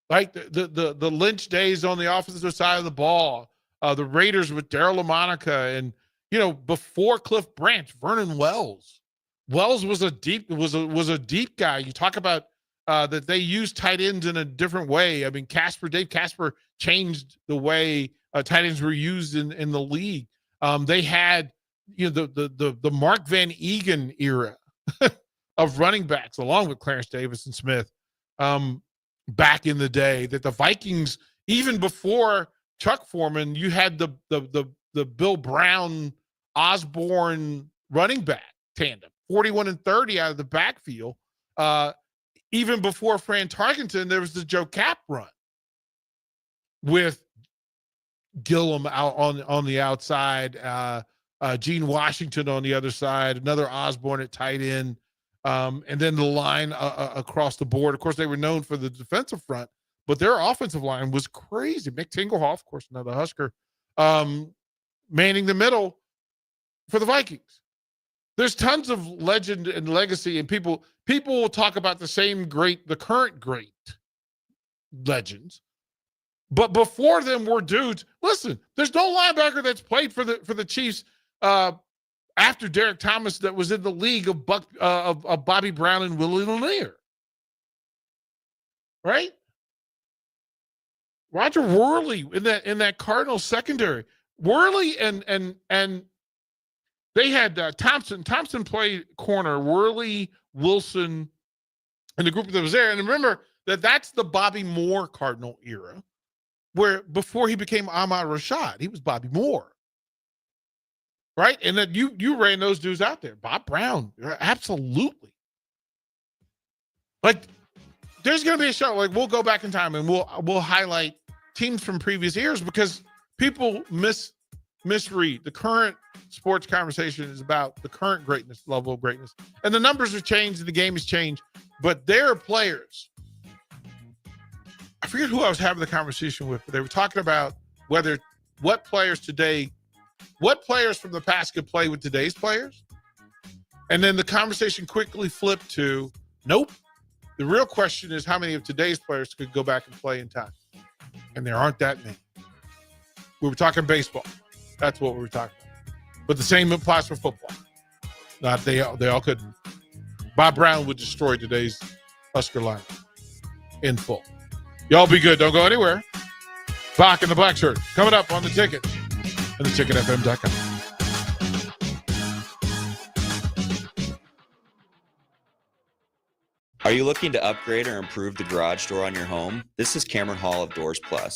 Right? The Lynch days on the offensive side of the ball, the Raiders with Darryl LaMonica, and before Cliff Branch, Vernon Wells. Wells was a deep guy. You talk about that they used tight ends in a different way. I mean, Dave Casper changed the way tight ends were used in the league. They had the Mark Van Egan era of running backs, along with Clarence Davis and Smith, back in the day, that the Vikings, even before Chuck Foreman, you had the Bill Brown Osborne running back tandem, 41 and 30 out of the backfield. Even before Fran Tarkenton, there was the Joe Cap run with Gillum out on the outside, Gene Washington on the other side, another Osborne at tight end, and then the line across the board. Of course, they were known for the defensive front, but their offensive line was crazy. Mick Tingelhoff, of course, another Husker, manning the middle for the Vikings. There's tons of legend and legacy, and people will talk about the current great legends. But before them were dudes. Listen, there's no linebacker that's played for the Chiefs after Derek Thomas that was in the league of Bobby Brown and Willie Lanier. Right? Roger Worley in that Cardinals secondary. Worley and they had Thompson. Thompson played corner. Worley, Wilson, and the group that was there. And remember that's the Bobby Moore Cardinal era, where before he became Ahmad Rashad, he was Bobby Moore. Right? And then you ran those dudes out there. Bob Brown, absolutely. Like, there's going to be a show. Like, we'll go back in time and we'll highlight teams from previous years, because people misread. The current sports conversation is about the current level of greatness. And the numbers have changed and the game has changed. But there are players. I forget who I was having the conversation with, but they were talking about what players from the past could play with today's players. And then the conversation quickly flipped to, nope. The real question is how many of today's players could go back and play in time. And there aren't that many. We were talking baseball. That's what we were talking about. But the same applies for football. They all couldn't. Bob Brown would destroy today's Husker line in full. Y'all be good. Don't go anywhere. Bach in the black shirt coming up on The Ticket and theticketfm.com. Are you looking to upgrade or improve the garage door on your home? This is Cameron Hall of Doors Plus.